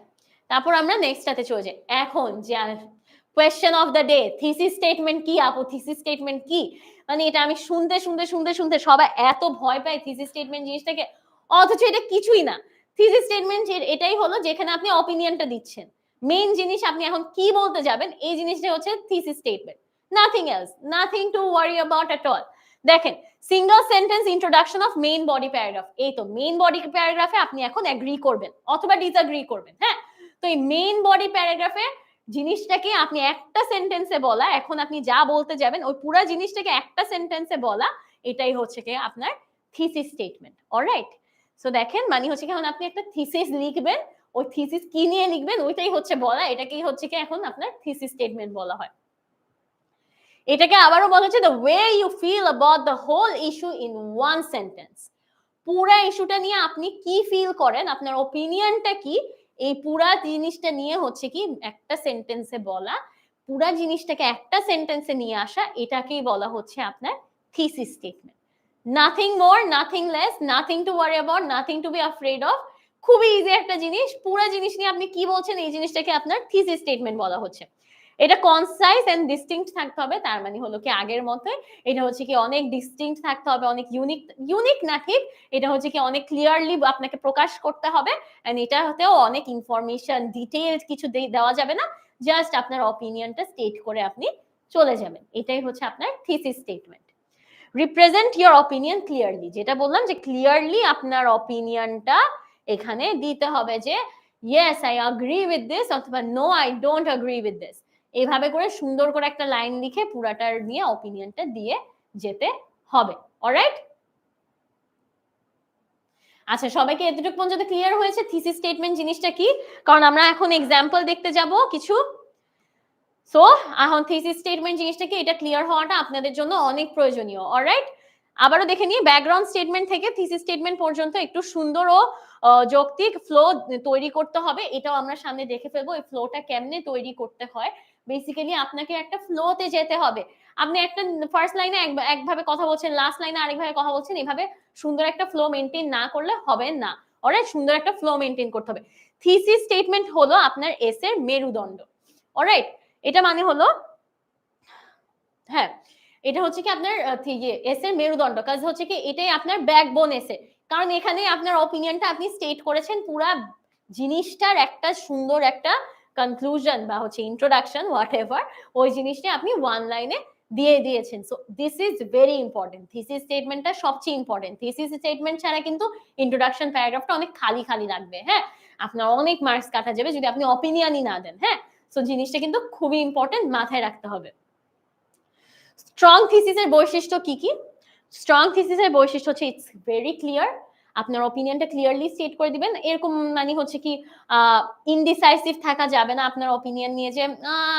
তারপর আমরা নেক্সটটাতে চলে যাই। এখন যে question of the day, thesis statement কি আপু, থিসিস স্টেটমেন্ট কি? মানে এটা আমি শুনতে সবাই এত ভয় পায় থিসিস স্টেটমেন্ট জিনিসটাকে, অথচ এটা কিছুই না। থিসিস স্টেটমেন্ট এটাই হলো যেখানে আপনি অপিনিয়নটা দিচ্ছেন, মেইন জিনিস আপনি এখন কি বলতে যাবেন এই জিনিসটা হচ্ছে thesis statement, nothing else, nothing to worry about at all. দেখেন single sentence introduction of main body paragraph, এই তো মেইন বডি প্যারাগ্রাফে আপনি এখন এগ্রি করবেন অথবা ডিসএগ্রি করবেন। হ্যাঁ, তো এই মেইন বডি প্যারাগ্রাফে জিনিসটাকে আপনি একটা সেন্টেন্সে বলা, এখন আপনি যা বলতে যাবেন ওই পুরো জিনিসটাকে একটা সেন্টেন্সে বলা, এটাই হচ্ছে কি আপনার থিসিস স্টেটমেন্ট। অলরাইট, সো দেখেন মানে হচ্ছে কি এখন আপনি একটা থিসিস লিখবেন, ওই থিসিস কি নিয়ে লিখবেন ওইটাই হচ্ছে বলা, এটাকেই হচ্ছে কি এখন আপনার থিসিস স্টেটমেন্ট বলা হয়। এটাকে আবারও বলা হচ্ছে the way you feel about the whole issue in one sentence. পুরা ইস্যুটা নিয়ে আপনি কি ফিল করেন, আপনার ওপিনিয়নটা কি, এই পুরা জিনিসটা নিয়ে হচ্ছে কি একটা সেন্টেন্সে বলা, পুরা জিনিসটাকে একটা সেন্টেন্সে নিয়ে আসা, এটাকেই বলা হচ্ছে আপনার thesis statement. Nothing more, nothing less, nothing to worry about, nothing to be afraid of. খুবই ইজি একটা জিনিস, পুরা জিনিস নিয়ে আপনি কি বলছেন এই জিনিসটাকে আপনার থিসিস স্টেটমেন্ট বলা হচ্ছে। এটা কনসাইজ এন্ড ডিস্টিংক্ট থাকতে হবে, তার মানে হলো কি আগের মতো এটা হচ্ছে কি অনেক ডিস্টিংক্ট থাকতে হবে, অনেক ইউনিক, ইউনিক না ঠিক, এটা হচ্ছে কি অনেক ক্লিয়ারলি আপনাকে প্রকাশ করতে হবে, এন্ড এটা হতেও অনেক ইনফরমেশন ডিটেইলড কিছু দেওয়া যাবে না, জাস্ট আপনার অপিনিয়নটা স্টেট করে আপনি চলে যাবেন, এটাই হচ্ছে আপনার thesis statement. Represent your opinion clearly, যেটা বললাম যে ক্লিয়ারলি আপনার অপিনিয়নটা এখানে দিতে হবে যে yes I agree with this অথবা no I don't agree with this, এইভাবে করে সুন্দর করে একটা লাইন লিখে পুরাটার নিয়ে অপিনিয়নটা দিয়ে যেতে হবে। অলরাইট, আচ্ছা সবাইকে এতটুকু পর্যন্ত ক্লিয়ার হয়েছে থিসিস স্টেটমেন্ট জিনিসটা কি? কারণ আমরা এখন এক্সাম্পল দেখতে যাব কিছু। সো এখন থিসিস স্টেটমেন্ট জিনিসটা কি এটা ক্লিয়ার হওয়াটা আপনাদের জন্য অনেক প্রয়োজনীয়। অলরাইট, আবারও দেখে নিই ব্যাকগ্রাউন্ড স্টেটমেন্ট থেকে থিসিস স্টেটমেন্ট পর্যন্ত একটু সুন্দর ও যৌক্তিক ফ্লো তৈরি করতে হবে, এটাও আমরা সামনে দেখে ফেলবো এই ফ্লোটা কেমনে তৈরি করতে হয়। বেসিক্যালি আপনাকে একটা ফ্লোতে যেতে হবে, আপনি একটা ফার্স্ট লাইনে একভাবে কথা বলছেন, লাস্ট লাইনে আরেকভাবে কথা বলছেন, এভাবে সুন্দর একটা ফ্লো মেনটেন না করলে হবে না। অলরাইট, সুন্দর একটা ফ্লো মেনটেন করতে হবে। থিসিস স্টেটমেন্ট হলো আপনার এসের মেরুদণ্ড। অলরাইট, এটা মানে হলো হ্যাঁ এটা হচ্ছে কি আপনার এসের মেরুদণ্ড, কাজ হচ্ছে কি এটাই আপনার ব্যাকবোন এসে, কারণ এখানে আপনার অপিনিয়নটা আপনি স্টেট করেছেন, পুরা জিনিসটার একটা সুন্দর একটা কনক্লুশন বা হচ্ছে ইন্ট্রোডাকশন হোয়াট এভার, ওই জিনিসটা আপনি ওয়ান লাইনে দিয়ে দিয়েছেন। So this is very important, thesis স্টেটমেন্টটা সবচেয়ে ইম্পর্টেন্ট, থিসিস স্টেটমেন্ট ছাড়া কিন্তু ইন্ট্রোডাকশন প্যারাগ্রাফটা অনেক খালি খালি লাগবে। হ্যাঁ, আপনার অনেক মার্কস কাটা যাবে যদি আপনি অপিনিয়নই না দেন। হ্যাঁ, সো জিনিসটা কিন্তু খুবই ইম্পর্টেন্ট, মাথায় রাখতে হবে। স্ট্রং থিসিসের বৈশিষ্ট্য কি কি? স্ট্রং থিসিসের বৈশিষ্ট্য হচ্ছে ইটস ভেরি ক্লিয়ার, আপনার অপিনিয়নটা ক্লিয়ারলি স্টেট করে দিবেন, এরকম মানে হচ্ছে কি ইনডিসাইসিভ থাকা যাবে না আপনার অপিনিয়ন নিয়ে, যে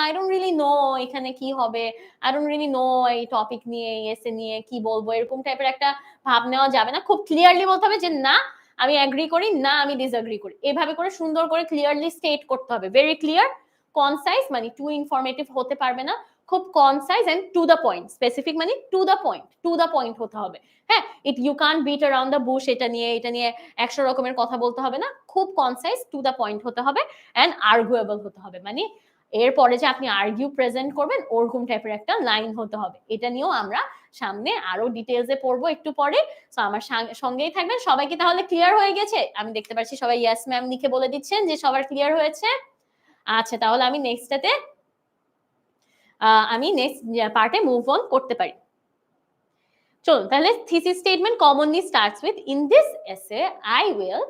আই ডোন্ট রিয়েলি নো এখানে কি হবে, আই ডোন্ট রিয়েলি নো এই টপিক নিয়ে এসে নিয়ে কি বলবো, এরকম টাইপের একটা ভাব নেওয়া যাবে না। খুব ক্লিয়ারলি বলতে হবে যে না আমি এগ্রি করি, না আমি ডিসএগ্রি করি, এভাবে করে সুন্দর করে ক্লিয়ারলি স্টেট করতে হবে। ভেরি ক্লিয়ার, কনসাইজ মানে টু ইনফরমেটিভ হতে পারবে না, খুব concise and to the point, specific মানে টু দ্য পয়েন্ট হতে হবে। হ্যাঁ, you can bit around the Bush, এটা নিয়ে 100 রকমের কথা বলতে হবে না, খুব কনসাইজ টু দ্য পয়েন্ট হতে হবে এন্ড আর্গুয়েবল হতে হবে, মানে এরপরে যে আপনি আর্গিউ প্রেজেন্ট করবেন ওরকম টাইপের একটা লাইন হতে হবে। এটা নিয়েও আমরা সামনে আরো ডিটেলসে পড়বো একটু পরে, তো আমার সঙ্গেই থাকবেন। সবাইকে তাহলে ক্লিয়ার হয়ে গেছে? আমি দেখতে পাচ্ছি সবাই ইয়েস ম্যাম লিখে বলে দিচ্ছেন যে সবার ক্লিয়ার হয়েছে। আচ্ছা, তাহলে আমি নেক্সটটাতে আমি নেক্সট পার্টে মুভ অন করতে পারি। চলুন তাহলে thesis statement commonly starts with in this essay I will,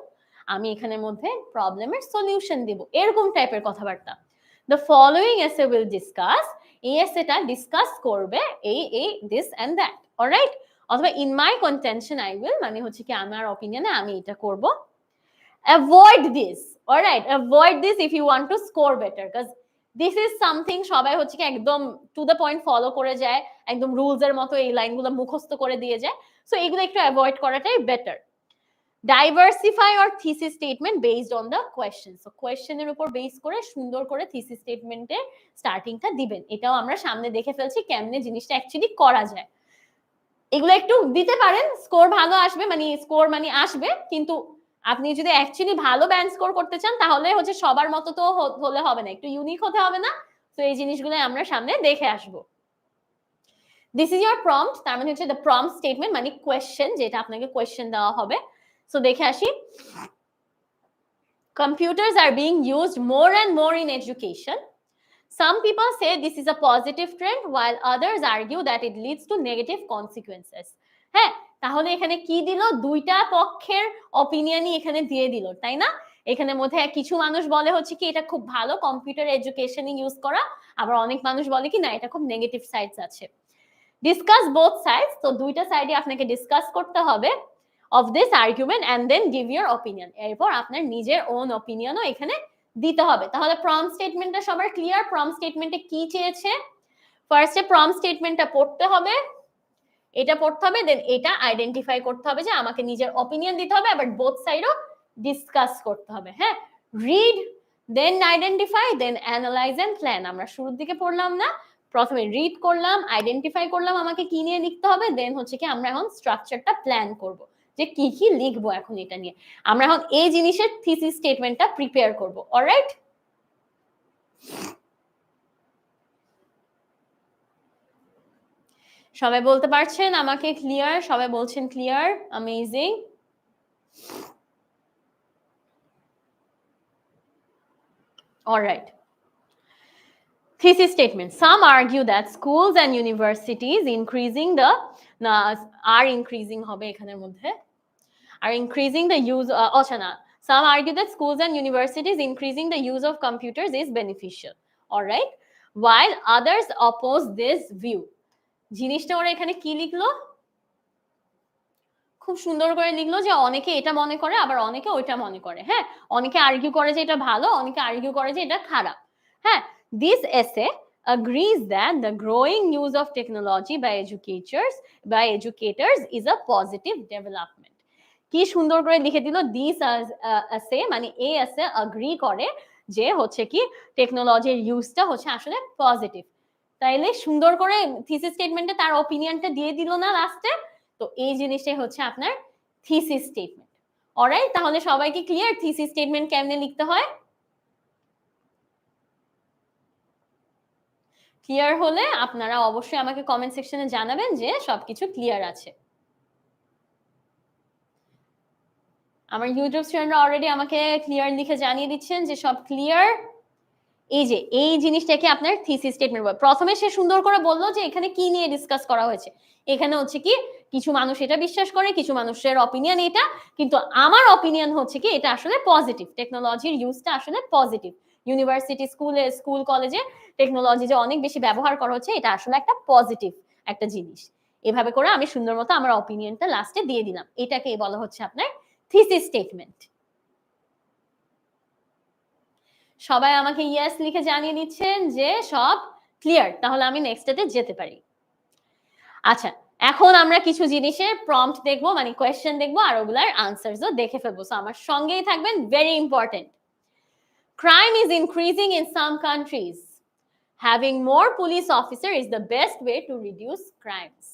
আমি এখানের মধ্যে প্রবলেমের সলিউশন দেব, এরকম টাইপের কথাবার্তা। The following essay will discuss, এই এসেটা ডিসকাস করবে এই দিস এন্ড দ্যাট। অলরাইট, অথবা in my contention I will মানে হচ্ছে কি আমার অপিনিয়নে আমি এটা করব। Avoid this, alright, avoid this if you want to score better, because this is something সবাই হচ্ছে কি একদম টু দ্য পয়েন্ট ফলো করে যায়, একদম রুলস এর মতো এই লাইনগুলো মুখস্থ করে দিয়ে যায়, সো এগুলো একটু অ্যাভয়েড করাটাই better. Diversify or thesis statement based on the question, so কোয়েশ্চেনের উপর বেস করে সুন্দর করে থিসিস স্টেটমেন্টের স্টার্টিংটা দিবেন, এটাও আমরা সামনে দেখে ফেলছি কেমনে জিনিসটা অ্যাকচুয়ালি করা যায়। এগুলো একটু দিতে পারেন, স্কোর ভালো আসবে, মানে স্কোর মানে আসবে, কিন্তু আপনি যদি অ্যাকচুয়ালি ভালো ব্যান্ড স্কোর করতে চান তাহলে হচ্ছে সবার মতো তো হলে হবে না, একটু ইউনিক হতে হবে না? তো এই জিনিসগুলো আমরা সামনে দেখে আসব। দিস ইজ ইয়োর প্রম্পট, তার মানে হচ্ছে দ্য প্রম্পট স্টেটমেন্ট মানে কোয়েশ্চেন, যেটা আপনাকে কোয়েশ্চেন দেওয়া হবে। সো দেখে আসি। Computers are being used more and more in education. Some people say this is a positive trend, while others argue that it leads to negative consequences. হ্যাঁ, তাহলে এখানে কি দিল, দুইটা পক্ষের অপিনিয়নই এখানে দিয়ে দিল, তাই না? এখানে মধ্যে কিছু মানুষ বলে হচ্ছে কি এটা খুব ভালো কম্পিউটার এডুকেশনে ইউজ করা, আবার অনেক মানুষ বলে কি না এটা খুব নেগেটিভ সাইডস আছে। ডিসকাস বোথ সাইডস, তো দুইটা সাইডে আপনাকে ডিসকাস করতে হবে of this argument and then give your opinion. এরপর আপনার নিজের ওন অপিনিয়নও এখানে দিতে হবে। তাহলে প্রম্পট স্টেটমেন্টটা সবার ক্লিয়ার? প্রম্পট স্টেটমেন্টে কি চেয়েছে? ফার্স্টে প্রম্পট স্টেটমেন্টটা পড়তে হবে, এটা পড়তে হবে, দেন এটা আইডেন্টিফাই করতে হবে যে আমাকে নিজের অপিনিয়ন দিতে হবে, আবার বোথ সাইডও ডিসকাস করতে হবে। হ্যাঁ, read, then identify, then analyse and plan. আমরা শুরুর দিকে পড়লাম না, প্রথমে রিড করলাম, আইডেন্টিফাই করলাম আমাকে কি নিয়ে লিখতে হবে, দেন হচ্ছে কি আমরা এখন স্ট্রাকচারটা প্ল্যান করব যে কি কি লিখবো এখন এটা নিয়ে। আমরা এখন এই জিনিসের থিসিস স্টেটমেন্টটা প্রিপেয়ার করব। অলরাইট, সবাই বলতে পারছেন আমাকে ক্লিয়ার? সবাই বলছেন clear? Amazing. Alright, thesis statement. Some argue that schools and universities are increasing হবে এখানের মধ্যে, are increasing the use some argue that schools and universities increasing the use of computers is beneficial. All right, while others oppose this view. জিনিসটা ওরা এখানে কি লিখলো, খুব সুন্দর করে লিখলো যে অনেকে এটা মনে করে আবার অনেকে ওইটা মনে করে। হ্যাঁ, অনেকে আর্গিউ করে যে এটা ভালো, অনেকে আর্গিউ করে যে এটা খারাপ। হ্যাঁ, this essay agrees that the growing use of technology by educators is a positive development. কি সুন্দর করে লিখে দিল, দিস essay মানে এই essay agree করে যে হচ্ছে কি টেকনোলজির ইউজটা হচ্ছে আসলে পজিটিভ। তাইলে সুন্দর করে থিসিস স্টেটমেন্টে তার অপিনিয়নটা দিয়ে দিল না লাস্টে? তো এই জিনিসটাই হচ্ছে আপনার থিসিস স্টেটমেন্ট। অলরাইট, তাহলে সবাই কি ক্লিয়ার থিসিস স্টেটমেন্ট কেমনে লিখতে হয়? ক্লিয়ার হলে আপনারা অবশ্যই আমাকে কমেন্ট সেকশনে জানাবেন যে সবকিছু ক্লিয়ার আছে। আমার ইউটিউব স্টুডেন্টরা অলরেডি আমাকে ক্লিয়ার লিখে জানিয়ে দিচ্ছেন যে সব ক্লিয়ার। এই যে এই জিনিসটাকে আপনার থিসিস স্টেটমেন্ট বলে। প্রথমে সে সুন্দর করে বললো যে এখানে কি নিয়ে ডিসকাস করা হয়েছে। এখানে হচ্ছে কি কিছু মানুষ এটা বিশ্বাস করে, কিছু মানুষের অপিনিয়ন এটা, কিন্তু আমার অপিনিয়ন হচ্ছে কি এটা আসলে পজিটিভ, টেকনোলজির ইউজটা আসলে পজিটিভ। ইউনিভার্সিটি স্কুল কলেজে টেকনোলজি যে অনেক বেশি ব্যবহার করা হচ্ছে এটা আসলে একটা পজিটিভ একটা জিনিস। এভাবে করে আমি সুন্দর মতো আমার অপিনিয়নটা লাস্টে দিয়ে দিলাম। এটাকে বলা হচ্ছে আপনার থিসিস স্টেটমেন্ট। সবাই আমাকে ইয়েস লিখে জানিয়ে দিচ্ছেন যে সব ক্লিয়ার, তাহলে আমি নেক্সটটাতে যেতে পারি। আচ্ছা, এখন আমরা কিছু জিনিসের প্রম্পট দেখবো, মানে কোয়েশ্চেন দেখবো, আর ওগুলার আনসারসও দেখে ফেলবো। সো আমার সঙ্গেই থাকবেন, very important. Crime is increasing in some countries. Having more police officer is the best way to reduce crimes.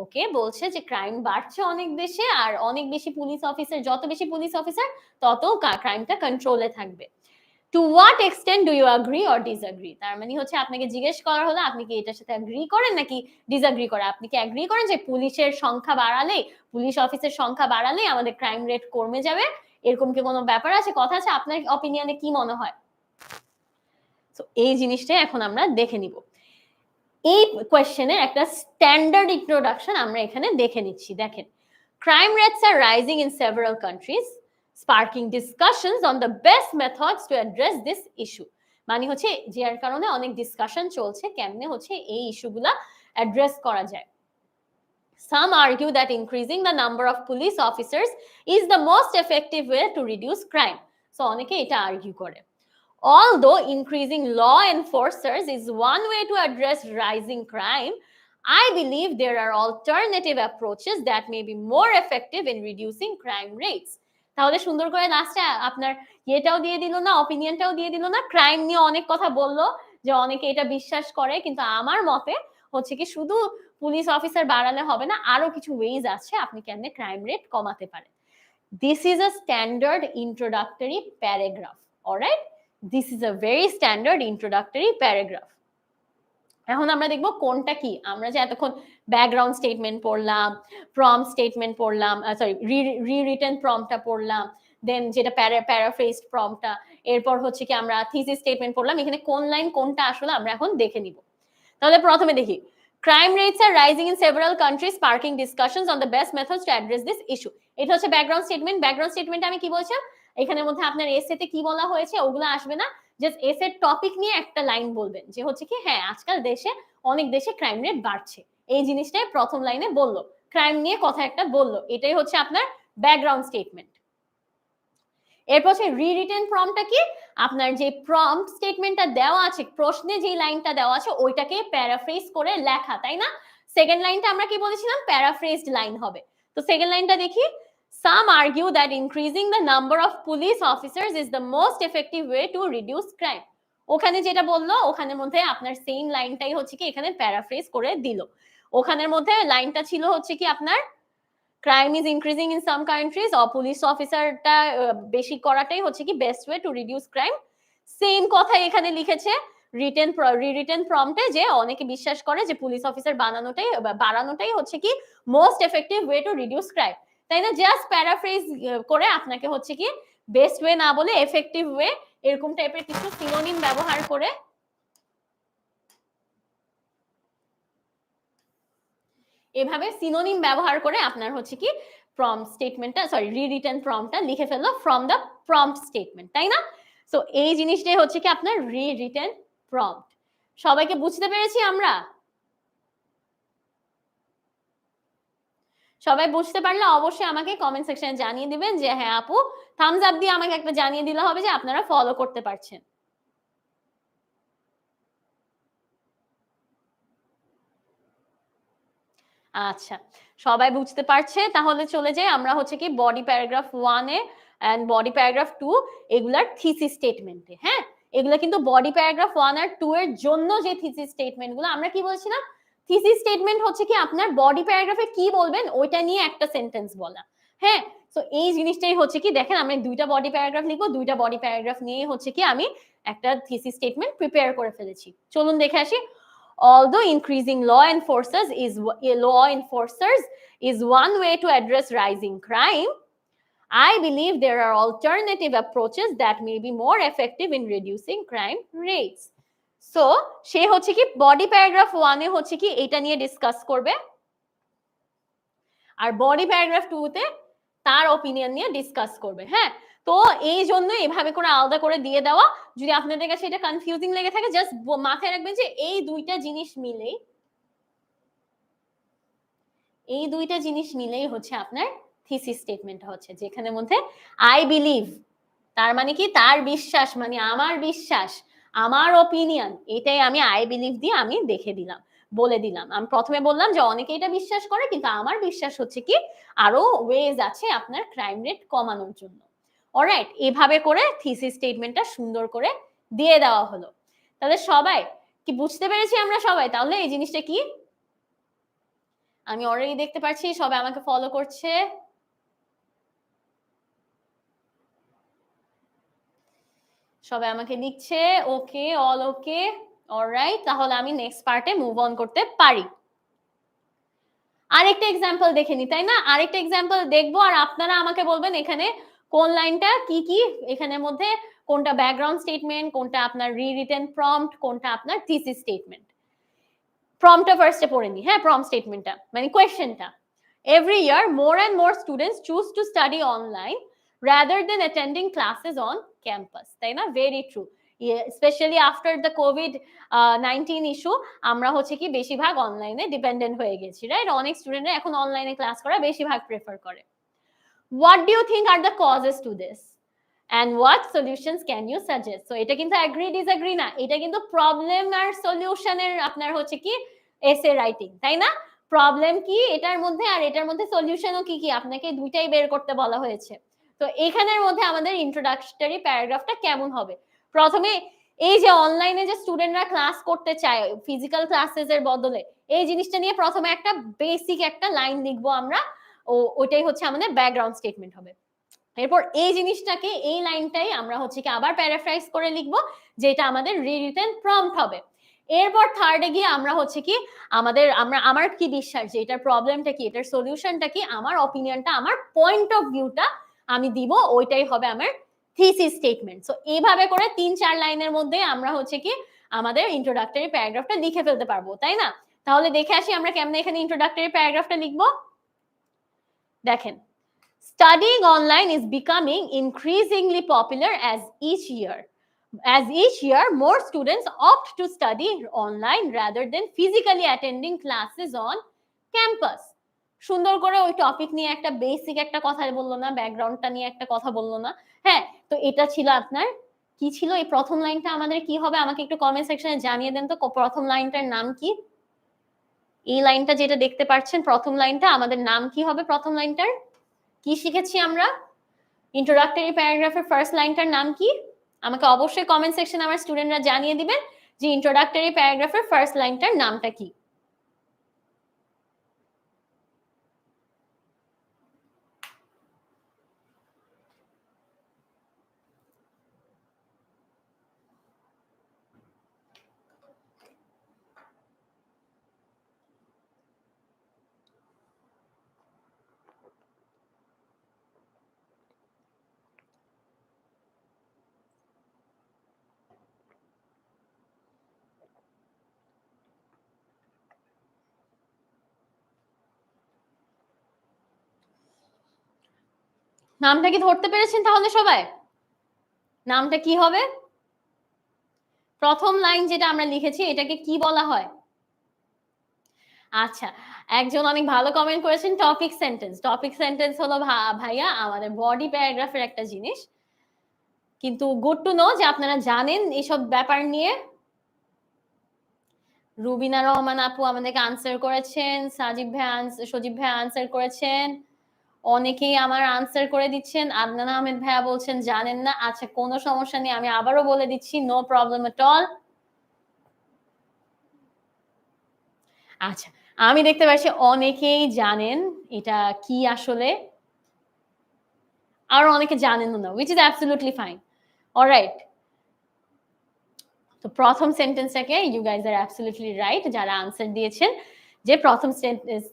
ওকে, বলছে যে ক্রাইম বাড়ছে অনেক দেশে, আর অনেক বেশি পুলিশ অফিসার, যত বেশি পুলিশ অফিসার তত ক্রাইমটা কন্ট্রোলে থাকবে। To what extent do you agree or disagree? তার মানে হচ্ছে আপনাকে জিজ্ঞেস করা হলো আপনি কি এটার সাথে এগ্রি করেন নাকি ডিসএগ্রি করেন। আপনি কি এগ্রি করেন যে পুলিশের সংখ্যা বাড়ালে, পুলিশ অফিসের সংখ্যা বাড়ালে আমাদের ক্রাইম রেট কমে যাবে, এরকম কি কোনো ব্যাপার আছে, কথা আছে? আপনার অপিনিয়নে কি মনে হয়? তো এই জিনিসটা এখন আমরা দেখে নিব। এই কোয়েশ্চেনের একটা স্ট্যান্ডার্ড ইন্ট্রোডাকশন আমরা এখানে দেখে নিচ্ছি। দেখেন, crime rates are rising in several countries, sparking discussions on the best methods to address this issue. মানে হচ্ছে যার কারণে অনেক ডিসকাশন চলছে কেমনে হচ্ছে এই ইস্যুগুলা অ্যাড্রেস করা যায়। Some argue that increasing the number of police officers is the most effective way to reduce crime. So অনেকে এটা আর্গিউ করে। Although increasing law enforcers is one way to address rising crime, I believe there are alternative approaches that may be more effective in reducing crime rates. তাহলে সুন্দর করে লাস্টে আপনার এটাও দিয়ে দিল না, অপিনিয়নটাও দিয়ে দিল না, ক্রাইম নিয়ে অনেক কথা বললো যে অনেকে এটা বিশ্বাস করে, কিন্তু আমার মতে হচ্ছে কি শুধু পুলিশ অফিসার বাড়ালে হবে না, আরো কিছু ওয়েজ আছে আপনি কেমনে ক্রাইম রেট কমাতে পারেন। This is a standard introductory paragraph. Alright, this is a very standard introductory paragraph. এখন আমরা দেখব কোনটা কি। আমরা যে এতক্ষণ ব্যাকগ্রাউন্ড স্টেটমেন্ট পড়লাম, প্রম্পট স্টেটমেন্ট পড়লাম, সরি রিটেন প্রম্পটটা পড়লাম, দেন যেটা প্যারাফ্রেজড প্রম্পটটা, এরপর হচ্ছে কি আমরা থিসিস স্টেটমেন্ট পড়লাম। এখানে কোন লাইন কোনটা আসলে আমরা এখন দেখে নিব। তাহলে প্রথমে দেখি, crime rates are rising in several countries, sparking discussions on the best methods to address this issue. এটা হচ্ছে ব্যাকগ্রাউন্ড স্টেটমেন্ট। ব্যাকগ্রাউন্ড স্টেটমেন্টে আমি কি বলছিলাম, এখানের মধ্যে আপনার এসেতে কি বলা হয়েছে ওগুলো আসবে না, জাস্ট এসের টপিক নিয়ে একটা লাইন বলবেন যে হচ্ছে কি হ্যাঁ আজকাল দেশে অনেক দেশে ক্রাইম রেট বাড়ছে, এই জিনিসটাই প্রথম লাইনে বললো, ক্রাইম নিয়ে কথা একটা বললো, এটাই হচ্ছে আপনার ব্যাকগ্রাউন্ড স্টেটমেন্ট। এরপর হচ্ছে রিরিটেন প্রম্পটটা কি, আপনার যে প্রম্পট স্টেটমেন্টটা দেওয়া আছে, প্রশ্নে যে লাইনটা দেওয়া আছে ওইটাকে প্যারাফ্রেজ করে লেখা, তাই না? সেকেন্ড লাইনটা আমরা কি বলেছিলাম, প্যারাফ্রেজড লাইন হবে। তো সেকেন্ড লাইনটা দেখি, some argue that increasing the number of police officers is the most effective way to reduce crime. ওখানে যেটা বললো ওখানের মধ্যে আপনার সেম লাইনটাই হচ্ছে কি এখানে প্যারাফ্রেজ করে দিল। ওখানের মধ্যে লাইনটা ছিল হচ্ছে কি আপনার crime is increasing in some countries, or police officer টা বেশি করাটাই হচ্ছে কি best way to reduce crime. Same কথা এখানে লিখেছে রিটেন প্রম্পটে, যে অনেকে বিশ্বাস করে যে পুলিশ অফিসার বাড়ানোটাই হচ্ছে কি most effective way to reduce crime, তাই না? জাস্ট প্যারাফ্রেজ করে আপনাকে হচ্ছে কি বেস্ট ওয়ে না বলে এফেক্টিভ ওয়ে এরকম টাইপের কিছু সিনোনিম ব্যবহার করে এভাবে সিনোনিম ব্যবহার করে আপনার হচ্ছে কি প্রম্পট স্টেটমেন্টটা রিরিটেন প্রম্পটটা লিখে ফেললো ফ্রম দ্য প্রম্পট স্টেটমেন্ট, তাই না? সো এই জিনিসটাই হচ্ছে কি আপনার রিরিটেন প্রম্পট। সবাইকে বুঝতে পেরেছি আমরা? সবাই বুঝতে পারলে অবশ্যই আমাকে কমেন্ট সেকশনে জানিয়ে দিবেন যে হ্যাঁ আপু, থামস আপ দিয়ে আমাকে একটা জানিয়ে দিলে হবে যে আপনারা ফলো করতে পারছেন। আচ্ছা, সবাই বুঝতে পারছে, তাহলে চলে যাই আমরা হচ্ছে কি বডি প্যারাগ্রাফ 1 এ এন্ড বডি প্যারাগ্রাফ 2 এগুলার থিসিস স্টেটমেন্টে। হ্যাঁ, এগুলা কিন্তু বডি প্যারাগ্রাফ 1 আর 2 এর জন্য যে থিসিস স্টেটমেন্টগুলো, আমরা কি বলছিলাম, থিসিস স্টেটমেন্ট হচ্ছে কি আপনার বডি প্যারাগ্রাফে কি বলবেন ওইটা নিয়ে একটা সেন্টেন্স বলা। হ্যাঁ, সো এই জিনিসটাই হচ্ছে কি দেখেন আমি দুইটা বডি প্যারাগ্রাফ লিখবো, দুইটা বডি প্যারাগ্রাফ নিয়ে হচ্ছে কি আমি একটা থিসিস স্টেটমেন্ট প্রিপেয়ার করে ফেলেছি। চলুন দেখে আসি। Although increasing law enforcers is one way to address rising crime, I believe there are alternative approaches that may be more effective in reducing crime rates. So, সে হচ্ছে কি বডি প্যারাগ্রাফ 1 এ হচ্ছে কি এটা নিয়ে ডিসকাস করবে, আর বডি প্যারাগ্রাফ 2 তে তার opinion নিয়ে ডিসকাস করবে। হ্যাঁ, তো এই জন্য এভাবে করে আলাদা করে দিয়ে দেওয়া। যদি আপনাদের কাছে এটা কনফিউজিং লেগে থাকে জাস্ট মাথায় রাখবেন যে এই দুইটা জিনিস মিলেই হচ্ছে আপনার থিসিস স্টেটমেন্টটা হচ্ছে, যেখানে মধ্যে আই বিলিভ তার মানে কি তার বিশ্বাস, মানে আমার বিশ্বাস, আমার অপিনিয়ন, এটাই আমি আই বিলিভ দিয়ে আমি দেখে দিলাম, বলে দিলাম। আমি প্রথমে বললাম যে অনেকে এটা বিশ্বাস করে, কিন্তু আমার বিশ্বাস হচ্ছে কি আরো ওয়েজ আছে আপনার ক্রাইম রেট কমানোর জন্য। অলরাইট, এভাবে করে থিসিস স্টেটমেন্টটা সুন্দর করে দিয়ে দেওয়া হলো। তাহলে সবাই কি বুঝতে পেরেছি আমরা সবাই? তাহলে এই জিনিসটা কি, আমি অলরেডি দেখতে পাচ্ছি সবাই আমাকে ফলো করছে। সবাই আমাকে লিখছে ওকে, অল ওকে, অলরাইট। তাহলে আমি নেক্সট পার্টে মুভ অন করতে পারি। আরেকটা এক্সাম্পল দেখে নি, তাই না? আরেকটা এক্সাম্পল দেখবো আর আপনারা আমাকে বলবেন এখানে কোন লাইনটা কি কি, এখানের মধ্যে কোনটা ব্যাকগ্রাউন্ড স্টেটমেন্ট, কোনটা আপনার রিরিটেন প্রম্পট, কোনটা আপনার থিসিস স্টেটমেন্ট। প্রম্পটটা ফার্স্টে পড়ে নি। হ্যাঁ, প্রম্পট স্টেটমেন্টটা মানে কোয়েশ্চেনটা, every year more and more students choose to study online rather than attending classes on campus, তাই না? Very true. Specially after the COVID-19 issue আমরা হচ্ছে কি বেশিরভাগ অনলাইনে ডিপেন্ডেন্ট হয়ে গেছি, রাইট? অনেক স্টুডেন্টরা এখন অনলাইনে ক্লাস করা বেশিরভাগ প্রেফার করে। What do you think are the causes to this and what solutions can you suggest? So এটা কিন্তু এগ্রি ডিসএগ্রি না, এটা কিন্তু প্রবলেম আর সলিউশনের আপনার হচ্ছে কি এসে রাইটিং, তাই না? প্রবলেম কি এটার মধ্যে আর এটার মধ্যে সলিউশনও কি কি আপনাকে দুইটাই বের করতে বলা হয়েছে। তো এখানের মধ্যে আমাদের ইন্ট্রোডাক্টরি প্যারাগ্রাফটা কেমন হবে, প্রথমে এই যে অনলাইনে যে স্টুডেন্টরা ক্লাস করতে চায় ফিজিক্যাল ক্লাসেস এর বদলে, এই জিনিসটা নিয়ে প্রথমে একটা বেসিক একটা লাইন লিখবো আমরা, ওইটাই হচ্ছে আমাদের ব্যাকগ্রাউন্ড স্টেটমেন্ট হবে। এরপর এই জিনিসটাকে এই লাইনটাই আমরা হচ্ছে কি আবার প্যারাফ্রাইজ করে লিখবো, যেটা আমাদের রিরিটেন প্রম্পট হবে। এরপর থার্ডে গিয়ে আমরা হচ্ছে কি আমার কি বিশ্বাস যে এটার প্রবলেমটা কি, এটার সলিউশনটা কি, আমার অপিনিয়নটা, আমার পয়েন্ট অফ ভিউটা আমি দিব, ওইটাই হবে আমার থিসিস স্টেটমেন্ট। সো এইভাবে করে 3-4 লাইনের মধ্যে আমরা হচ্ছে কি আমাদের ইন্ট্রোডাক্টরি প্যারাগ্রাফটা লিখে ফেলতে পারবো, তাই না? তাহলে দেখে আসি আমরা কেমনে এখানে ইন্ট্রোডাক্টরি প্যারাগ্রাফটা লিখবো। দেখেন, studying online is becoming increasingly popular as each year. As each year, more students opt to study online rather than physically attending classes on campus. সুন্দর করে ওই টপিক নিয়ে একটা বেসিক একটা কথা বললো না, ব্যাকগ্রাউন্ডটা নিয়ে একটা কথা বললো না। হ্যাঁ, তো এটা ছিল আপনার কি ছিল এই প্রথম লাইনটা আমাদের কি হবে আমাকে একটু কমেন্ট সেকশনে জানিয়ে দেন তো প্রথম লাইনটার নাম কি? এই লাইনটা যেটা দেখতে পাচ্ছেন প্রথম লাইনটা আমাদের নাম কি হবে প্রথম লাইনটার? কি শিখেছি আমরা? ইন্ট্রোডাক্টরি প্যারাগ্রাফের ফার্স্ট লাইনটার নাম কি? আমাকে অবশ্যই কমেন্ট সেকশনে আমার স্টুডেন্টরা জানিয়ে দিবেন যে ইন্ট্রোডাক্টরি প্যারাগ্রাফের ফার্স্ট লাইনটার নামটা কি। নামটা কি ধরতে পেরেছেন তাহলে সবাই? নামটা কি হবে? প্রথম লাইন যেটা আমরা লিখেছি এটাকে কি বলা হয়? আচ্ছা, একজন অনেক ভালো কমেন্ট করেছেন টপিক সেন্টেন্স। টপিক সেন্টেন্স হলো ভাইয়া আমাদের বডি প্যারাগ্রাফের একটা জিনিস, কিন্তু গুড টু নো যে আপনারা জানেন এইসব ব্যাপার নিয়ে। রুবিনা রহমান আপু আমাদেরকে আনসার করেছেন, সজীব ভাইয়া আনসার করেছেন, অনেকেই আমার আনসার করে দিচ্ছেন। আদনান আহমেদ ভাইয়া বলছেন জানেন না। আচ্ছা, কোনো সমস্যা নেই, আমি আবারও বলে দিচ্ছি, নো প্রবলেম এট অল। আচ্ছা, আমি দেখতে পাচ্ছি অনেকেই জানেন এটা কি আসলে, আর অনেকে জানেন না, which is absolutely fine. Alright, তো প্রথম সেন্টেন্সটাকে you guys are absolutely right যারা আনসার দিয়েছেন, যে প্রথম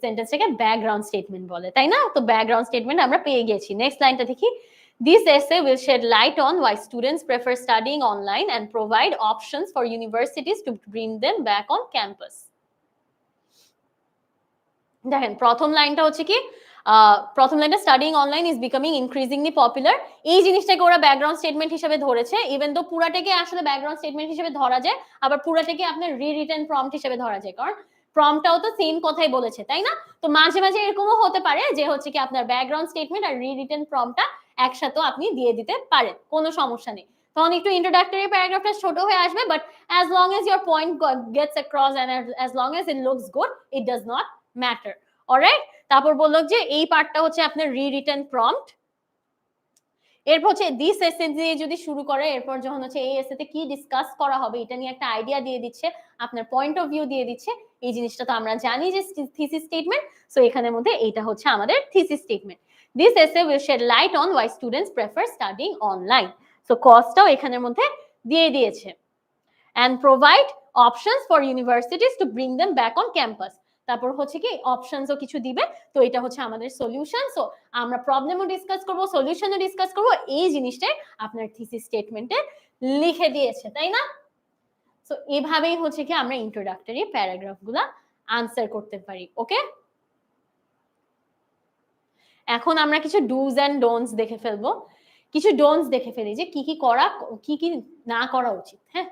সেন্টেন্সটাকে ব্যাকগ্রাউন্ড স্টেটমেন্ট বলে, তাই না? তো ব্যাকগ্রাউন্ড স্টেটমেন্ট আমরা পেয়ে গেছি। নেক্সট লাইনটা দেখি, This essay will shed light on why students prefer studying online and provide options for universities to bring them back on campus. দেখেন প্রথম লাইনটা হচ্ছে কি, প্রথম লাইনটা studying online is becoming increasingly popular, এই জিনিসটাকে ওরা ব্যাকগ্রাউন্ড স্টেটমেন্ট হিসেবে ধরেছে। ইভেন তো পুরাটাকে আসলে ব্যাকগ্রাউন্ড স্টেটমেন্ট হিসেবে ধরা যায়, আবার পুরাটাকে আপনার রিটেন প্রম্পট হিসেবে ধরা যায়, কারণ প্রম্পটটাও তো সেম কথাই বলেছে, তাই না? তো মাঝে মাঝে এরকমও হতে পারে যে হচ্ছে কি আপনার ব্যাকগ্রাউন্ড স্টেটমেন্ট আর রিটেন প্রম্পটটা একসাথে আপনি দিয়ে দিতে পারেন, কোনো সমস্যা নেই। তখন একটু ইন্ট্রোডাক্টরি প্যারাগ্রাফটা ছোট হয়ে আসবে, but as long as your point gets across and as long as it looks good, it does not matter. Alright, তারপর বললো যে এই পার্টটা হচ্ছে আপনার রিটেন প্রম্পট। এরপর হচ্ছে দিস এসে দিয়ে যদি শুরু করে, এরপর যখন হচ্ছে এই এসেতে কি ডিসকাস করা হবে এটা নিয়ে একটা আইডিয়া দিয়ে দিচ্ছে, আপনার পয়েন্ট অফ ভিউ দিয়ে দিচ্ছে। এই জিনিসটা তো আমরা জানি যে থিসিস স্টেটমেন্ট, সো এখানের মধ্যে এইটা হচ্ছে আমাদের thesis statement. This essay will shed light on why students prefer studying online, so কজটাও এখানের মধ্যে দিয়ে দিয়েছে। and provide options for universities to bring them back on campus. তারপর হচ্ছে কি অপশনসও কিছু দিবে, তো এটা হচ্ছে আমাদের সলিউশন। সো আমরা প্রবলেমও ডিসকাস করব, সলিউশনও ডিসকাস করব, এই জিনিসটাই আপনার থিসিস স্টেটমেন্টে লিখে দিয়েছে, তাই না? সো এভাবেই হচ্ছে কি আমরা ইন্ট্রোডাক্টরি প্যারাগ্রাফগুলা আনসার করতে পারি। ওকে, এখন আমরা কিছু ডুজ এন্ড ডোন্টস দেখে ফেলবো, কিছু ডোন্টস দেখে ফেলি যে কি কি করা, কি কি না করা উচিত। হ্যাঁ,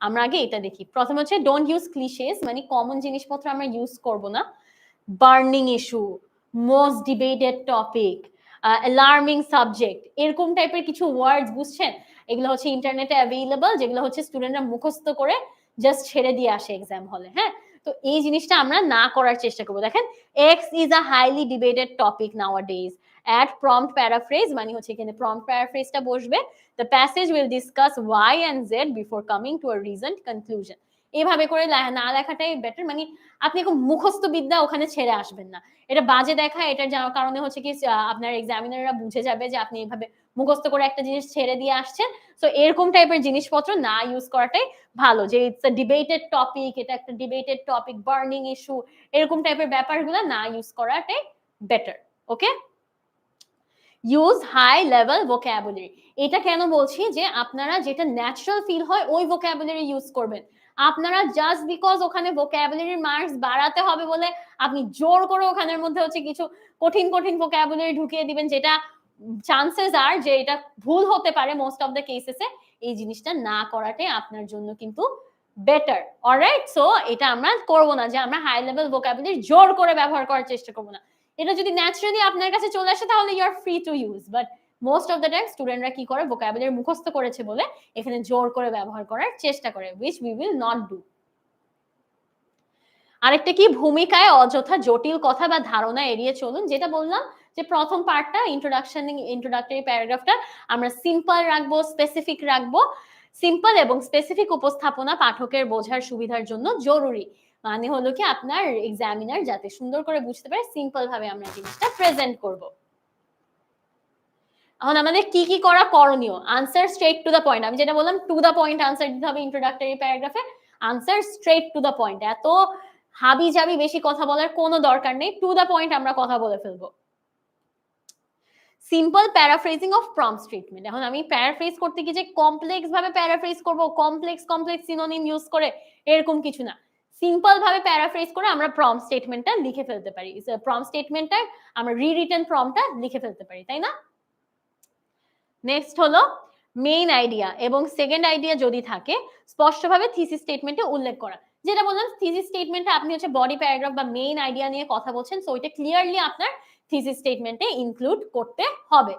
আমরা আগে এটা দেখি। প্রথম হচ্ছে ডোন্ট ইউজ ক্লিশেস, মানে কমন জিনিসপত্র আমরা ইউজ করব না। Burning issue, most debated topic, alarming subject, এরকম টাইপের কিছু ওয়ার্ডস, বুঝছেন? এগুলো হচ্ছে ইন্টারনেটে অ্যাভেলেবল, যেগুলো হচ্ছে স্টুডেন্টরা মুখস্থ করে জাস্ট ছেড়ে দিয়ে আসে এক্সাম হলে। হ্যাঁ, তো এই জিনিসটা আমরা না করার চেষ্টা করবো। দেখেন, X is a highly debated topic nowadays, add prompt paraphrase, মানে হচ্ছে এখানে প্রম্পট প্যারাফ্রেজটা বসবে। The passage will discuss y and z before coming to a reasoned conclusion. এভাবে করে না লেখাটাই বেটার, মানে আপনি খুব মুখস্থ বিদ্যা ওখানে ছেড়ে আসবেন না, এটা বাজে দেখা। এটার কারণে হচ্ছে কি আপনার এক্সামিনাররা বুঝে যাবে যে আপনি এভাবে মুখস্থ করে একটা জিনিস ছেড়ে দিয়ে আসছেন। সো এরকম টাইপের জিনিসপত্র না ইউজ করাটাই ভালো, যে ইটস আ ডিবেটেড টপিক, এটা একটা ডিবেটেড টপিক, বার্নিং ইস্যু, এরকম টাইপের ব্যাপারগুলো না ইউজ করাটাই বেটার। ওকে, ইউজ হাই লেভেল ভোকাবুলারি। এটা কেন বলছি যে আপনারা যেটা ন্যাচারাল ফিল হয় ওই ভোকাবুলারি ইউজ করবেন। আপনারা জাস্ট বিকজ ওখানে ভোকাবুলারির মার্কস বাড়াতে হবে বলে আপনি জোর করে ওখানের মধ্যে হচ্ছে কিছু কঠিন কঠিন ভোকাবুলারি ঢুকিয়ে দিবেন, যেটা চান্সেস আর যে এটা ভুল হতে পারে মোস্ট অফ দ্য কেসেসে। এই জিনিসটা না করাটাই আপনার জন্য কিন্তু বেটার। অলরাইট, সো এটা আমরা করব না যে আমরা হাই লেভেল ভোকাবুলারি জোর করে ব্যবহার করার চেষ্টা করব না। এটা যদি ন্যাচারালি আপনার কাছে চলে আসে তাহলে you are free to use, but most of the time স্টুডেন্টরা কি করে ভোকাবুলারি মুখস্থ করেছে বলে এখানে জোর করে ব্যবহার করার চেষ্টা করে, which we will not do। আরেকটা কি, ভূমিকায় অযথা জটিল কথা বা ধারণা এড়িয়ে চলুন। যেটা বললাম যে প্রথম পার্টটা ইন্ট্রোডাক্টরি প্যারাগ্রাফটা আমরা সিম্পল রাখবো, স্পেসিফিক রাখবো। সিম্পল এবং স্পেসিফিক উপস্থাপনা পাঠকের বোঝার সুবিধার জন্য জরুরি। মানে হলো কি আপনার এক্সামিনার যাতে সুন্দর করে বুঝতে পারে, সিম্পল ভাবে আমরা জিনিসটা প্রেজেন্ট করব। এখন আমাদের কি কি করা করণীয়? Answer straight to the point. আমি যেটা বললাম টু দ্য পয়েন্ট আনসার দিতে হবে ইন্ট্রোডাক্টরি প্যারাগ্রাফে। Answer straight to the point, এত হাবি জাবি বেশি কথা বলার কোনো দরকার নেই, টু দ্য পয়েন্ট আমরা কথা বলে ফেলবো। Simple paraphrasing of prompt statement. এখন আমি প্যারাফ্রেজ করতে গিয়ে যে কমপ্লেক্স ভাবে প্যারাফ্রেজ করব, কমপ্লেক্স সিনোনিম ইউজ করে, এরকম কিছু না। সিম্পল ভাবে প্যারাফ্রেজ করে আমরা প্রম্পট স্টেটমেন্টটা লিখে ফেলতে পারি। প্রম্পট স্টেটমেন্টটা আমরা রিরিটেন প্রম্পটটা লিখে ফেলতে পারি, তাই না? নেক্সট হলো মেইন আইডিয়া এবং সেকেন্ড আইডিয়া যদি থাকে স্পষ্টভাবে থিসিস স্টেটমেন্টে উল্লেখ করা। যেটা বললাম থিসিস স্টেটমেন্টে আপনি হচ্ছে বডি প্যারাগ্রাফ বা মেইন আইডিয়া নিয়ে কথা বলছেন, সো এটা ক্লিয়ারলি আপনার থিসিস স্টেটমেন্টে ইনক্লুড করতে হবে।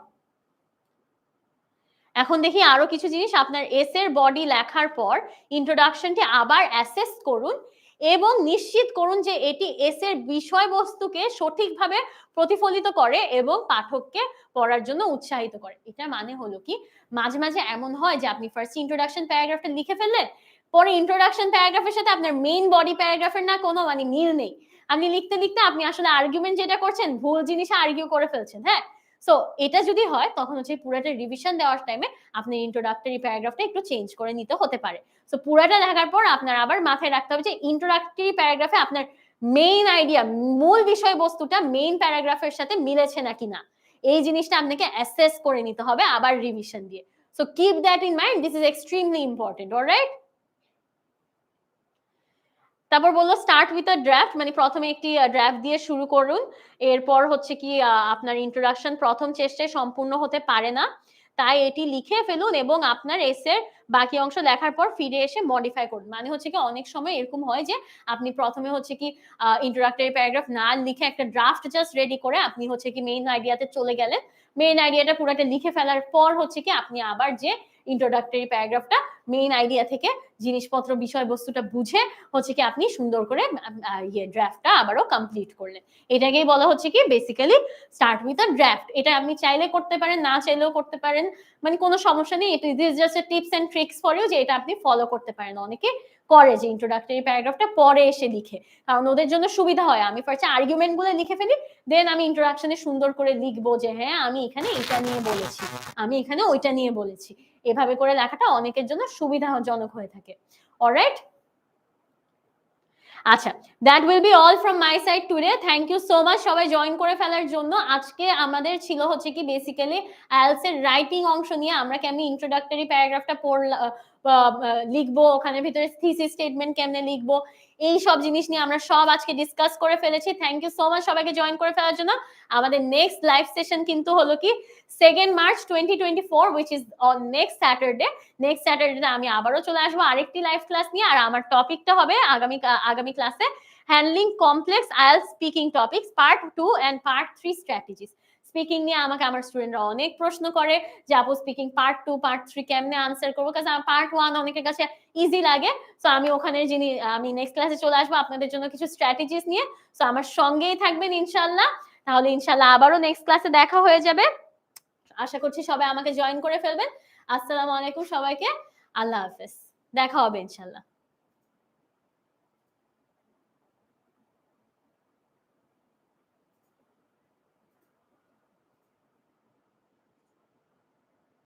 এখন দেখি আরো কিছু জিনিস। আপনার এসের বডি লেখার পর ইন্ট্রোডাকশনটি আবার অ্যাসেস করুন এবং নিশ্চিত করুন যে এটি এসের বিষয়বস্তুকে সঠিকভাবে প্রতিফলিত করে এবং পাঠককে পড়ার জন্য উৎসাহিত করে। এটা মানে হলো কি, মাঝে মাঝে এমন হয় যে আপনি ফার্স্ট ইন্ট্রোডাকশন প্যারাগ্রাফটা লিখে ফেললেন, পরে ইন্ট্রোডাকশন প্যারাগ্রাফের সাথে আপনার মেইন বডি প্যারাগ্রাফের না কোনো মানে মিল নেই। আপনি লিখতে লিখতে আপনি আসলে আর্গুমেন্ট যেটা করছেন ভুল জিনিসে আর্গিউ করে ফেলছেন। হ্যাঁ, সো এটা যদি হয় তখন হচ্ছে পুরাটা রিভিশন দেওয়ার টাইমে আপনি ইন্ট্রোডাক্টরি প্যারাগ্রাফটা একটু চেঞ্জ করে নিতে হতে পারে। সো পুরাটা দেখার পর আপনার আবার মাথায় রাখতে হবে যে ইন্ট্রোডাক্টরি প্যারাগ্রাফে আপনার মেইন আইডিয়া, মূল বিষয়বস্তুটা মেইন প্যারাগ্রাফের সাথে মিলেছে নাকি না, এই জিনিসটা আপনাকে অ্যাসেস করে নিতে হবে আবার রিভিশন দিয়ে। So keep that in mind, this is extremely important. Alright, তারপর বললো স্টার্ট উইথ আ ড্রাফট, মানে প্রথমে একটি ড্রাফট দিয়ে শুরু করুন। এরপর হচ্ছে কি আপনার ইন্ট্রোডাকশন প্রথম চেষ্টায় সম্পূর্ণ হতে পারে না, তাই এটি লিখে ফেলুন এবং আপনার এসের বাকি অংশ লেখার পর ফিরে এসে মডিফাই করুন। মানে হচ্ছে কি অনেক সময় এরকম হয় যে আপনি প্রথমে হচ্ছে কি ইন্ট্রোডাক্টরি প্যারাগ্রাফ না লিখে একটা ড্রাফট জাস্ট রেডি করে আপনি হচ্ছে কি মেইন আইডিয়াতে চলে গেলেন। মেইন আইডিয়াটা পুরোটা লিখে ফেলার পর হচ্ছে কি আপনি আবার যে ইন্ট্রোডাক্টরি প্যারাগ্রাফটা মেইন আইডিয়া থেকে জিনিসপত্র বিষয়বস্তুটা বুঝে হচ্ছে কি আপনি সুন্দর করে ড্রাফটটা আবারও কমপ্লিট করলেন। এটাকেই বলা হচ্ছে কি basically start with a draft. এটা আপনি চাইলে করতে পারেন, না চাইলেও করতে পারেন, মানে কোনো সমস্যা নেই। It is just a tips and tricks for you যে এটা আপনি ফলো করতে পারেন। অনেকে করে যে ইন্ট্রোডাক্টরি প্যারাগ্রাফটা পরে এসে লিখে, কারণ ওদের জন্য সুবিধা হয়। আমি ফার্স্টে আর্গুমেন্ট গুলো লিখে ফেলি, দেন আমি ইন্ট্রোডাকশনে সুন্দর করে লিখবো যে হ্যাঁ আমি এখানে এটা নিয়ে বলেছি, আমি এখানে ওইটা নিয়ে বলেছি। এভাবে করে লেখাটা অনেকের জন্য সুবিধাজনক হয়ে থাকে। অলরাইট, আচ্ছা, that will be all from my side today. Thank you so much সবাই জয়েন করে ফেলার জন্য। আজকে আমাদের ছিল হচ্ছে কি বেসিক্যালি আইএলটিএস এর রাইটিং অংশ নিয়ে আমরা কেমনি ইন্ট্রোডাক্টরি প্যারাগ্রাফটা লিখবো, ওখানে ভিতরে থিসিস স্টেটমেন্ট কেমনে লিখবো, এই সব জিনিস নিয়ে আমরা সব আজকে ডিসকাস করে ফেলেছি। থ্যাংক ইউ সো মাচ সবাইকে জয়েন করে ফেলার জন্য। আমাদের নেক্সট লাইভ সেশন কিন্তু হলো কি 2nd March 2024 which is on next Saturday। Next Saturday আমি আবারও চলে আসবো আরেকটি লাইভ ক্লাস নিয়ে, আর আমার টপিকটা হবে আগামী ক্লাসে handling complex IELTS speaking topics part 2 and part 3 strategies. Speaking নিয়ে আমাকে আমার স্টুডেন্টরা অনেক প্রশ্ন করে যে আপু স্পিকিং পার্ট 2 পার্ট 3 কেমনে আনসার করবো, কারণ পার্ট 1 অনেকের কাছে ইজি লাগে। সো আমি ওখানে আমি নেক্সট ক্লাসে চলে আসবো আপনাদের জন্য কিছু স্ট্র্যাটেজিস নিয়ে। সো আমার সঙ্গেই থাকবেন ইনশাআল্লাহ। তাহলে ইনশাআল্লাহ আবারও নেক্সট ক্লাসে দেখা হয়ে যাবে। আশা করছি সবাই আমাকে জয়েন করে ফেলবেন। আসসালামু আলাইকুম সবাইকে, আল্লাহ হাফেজ, দেখা হবে ইনশাআল্লাহ।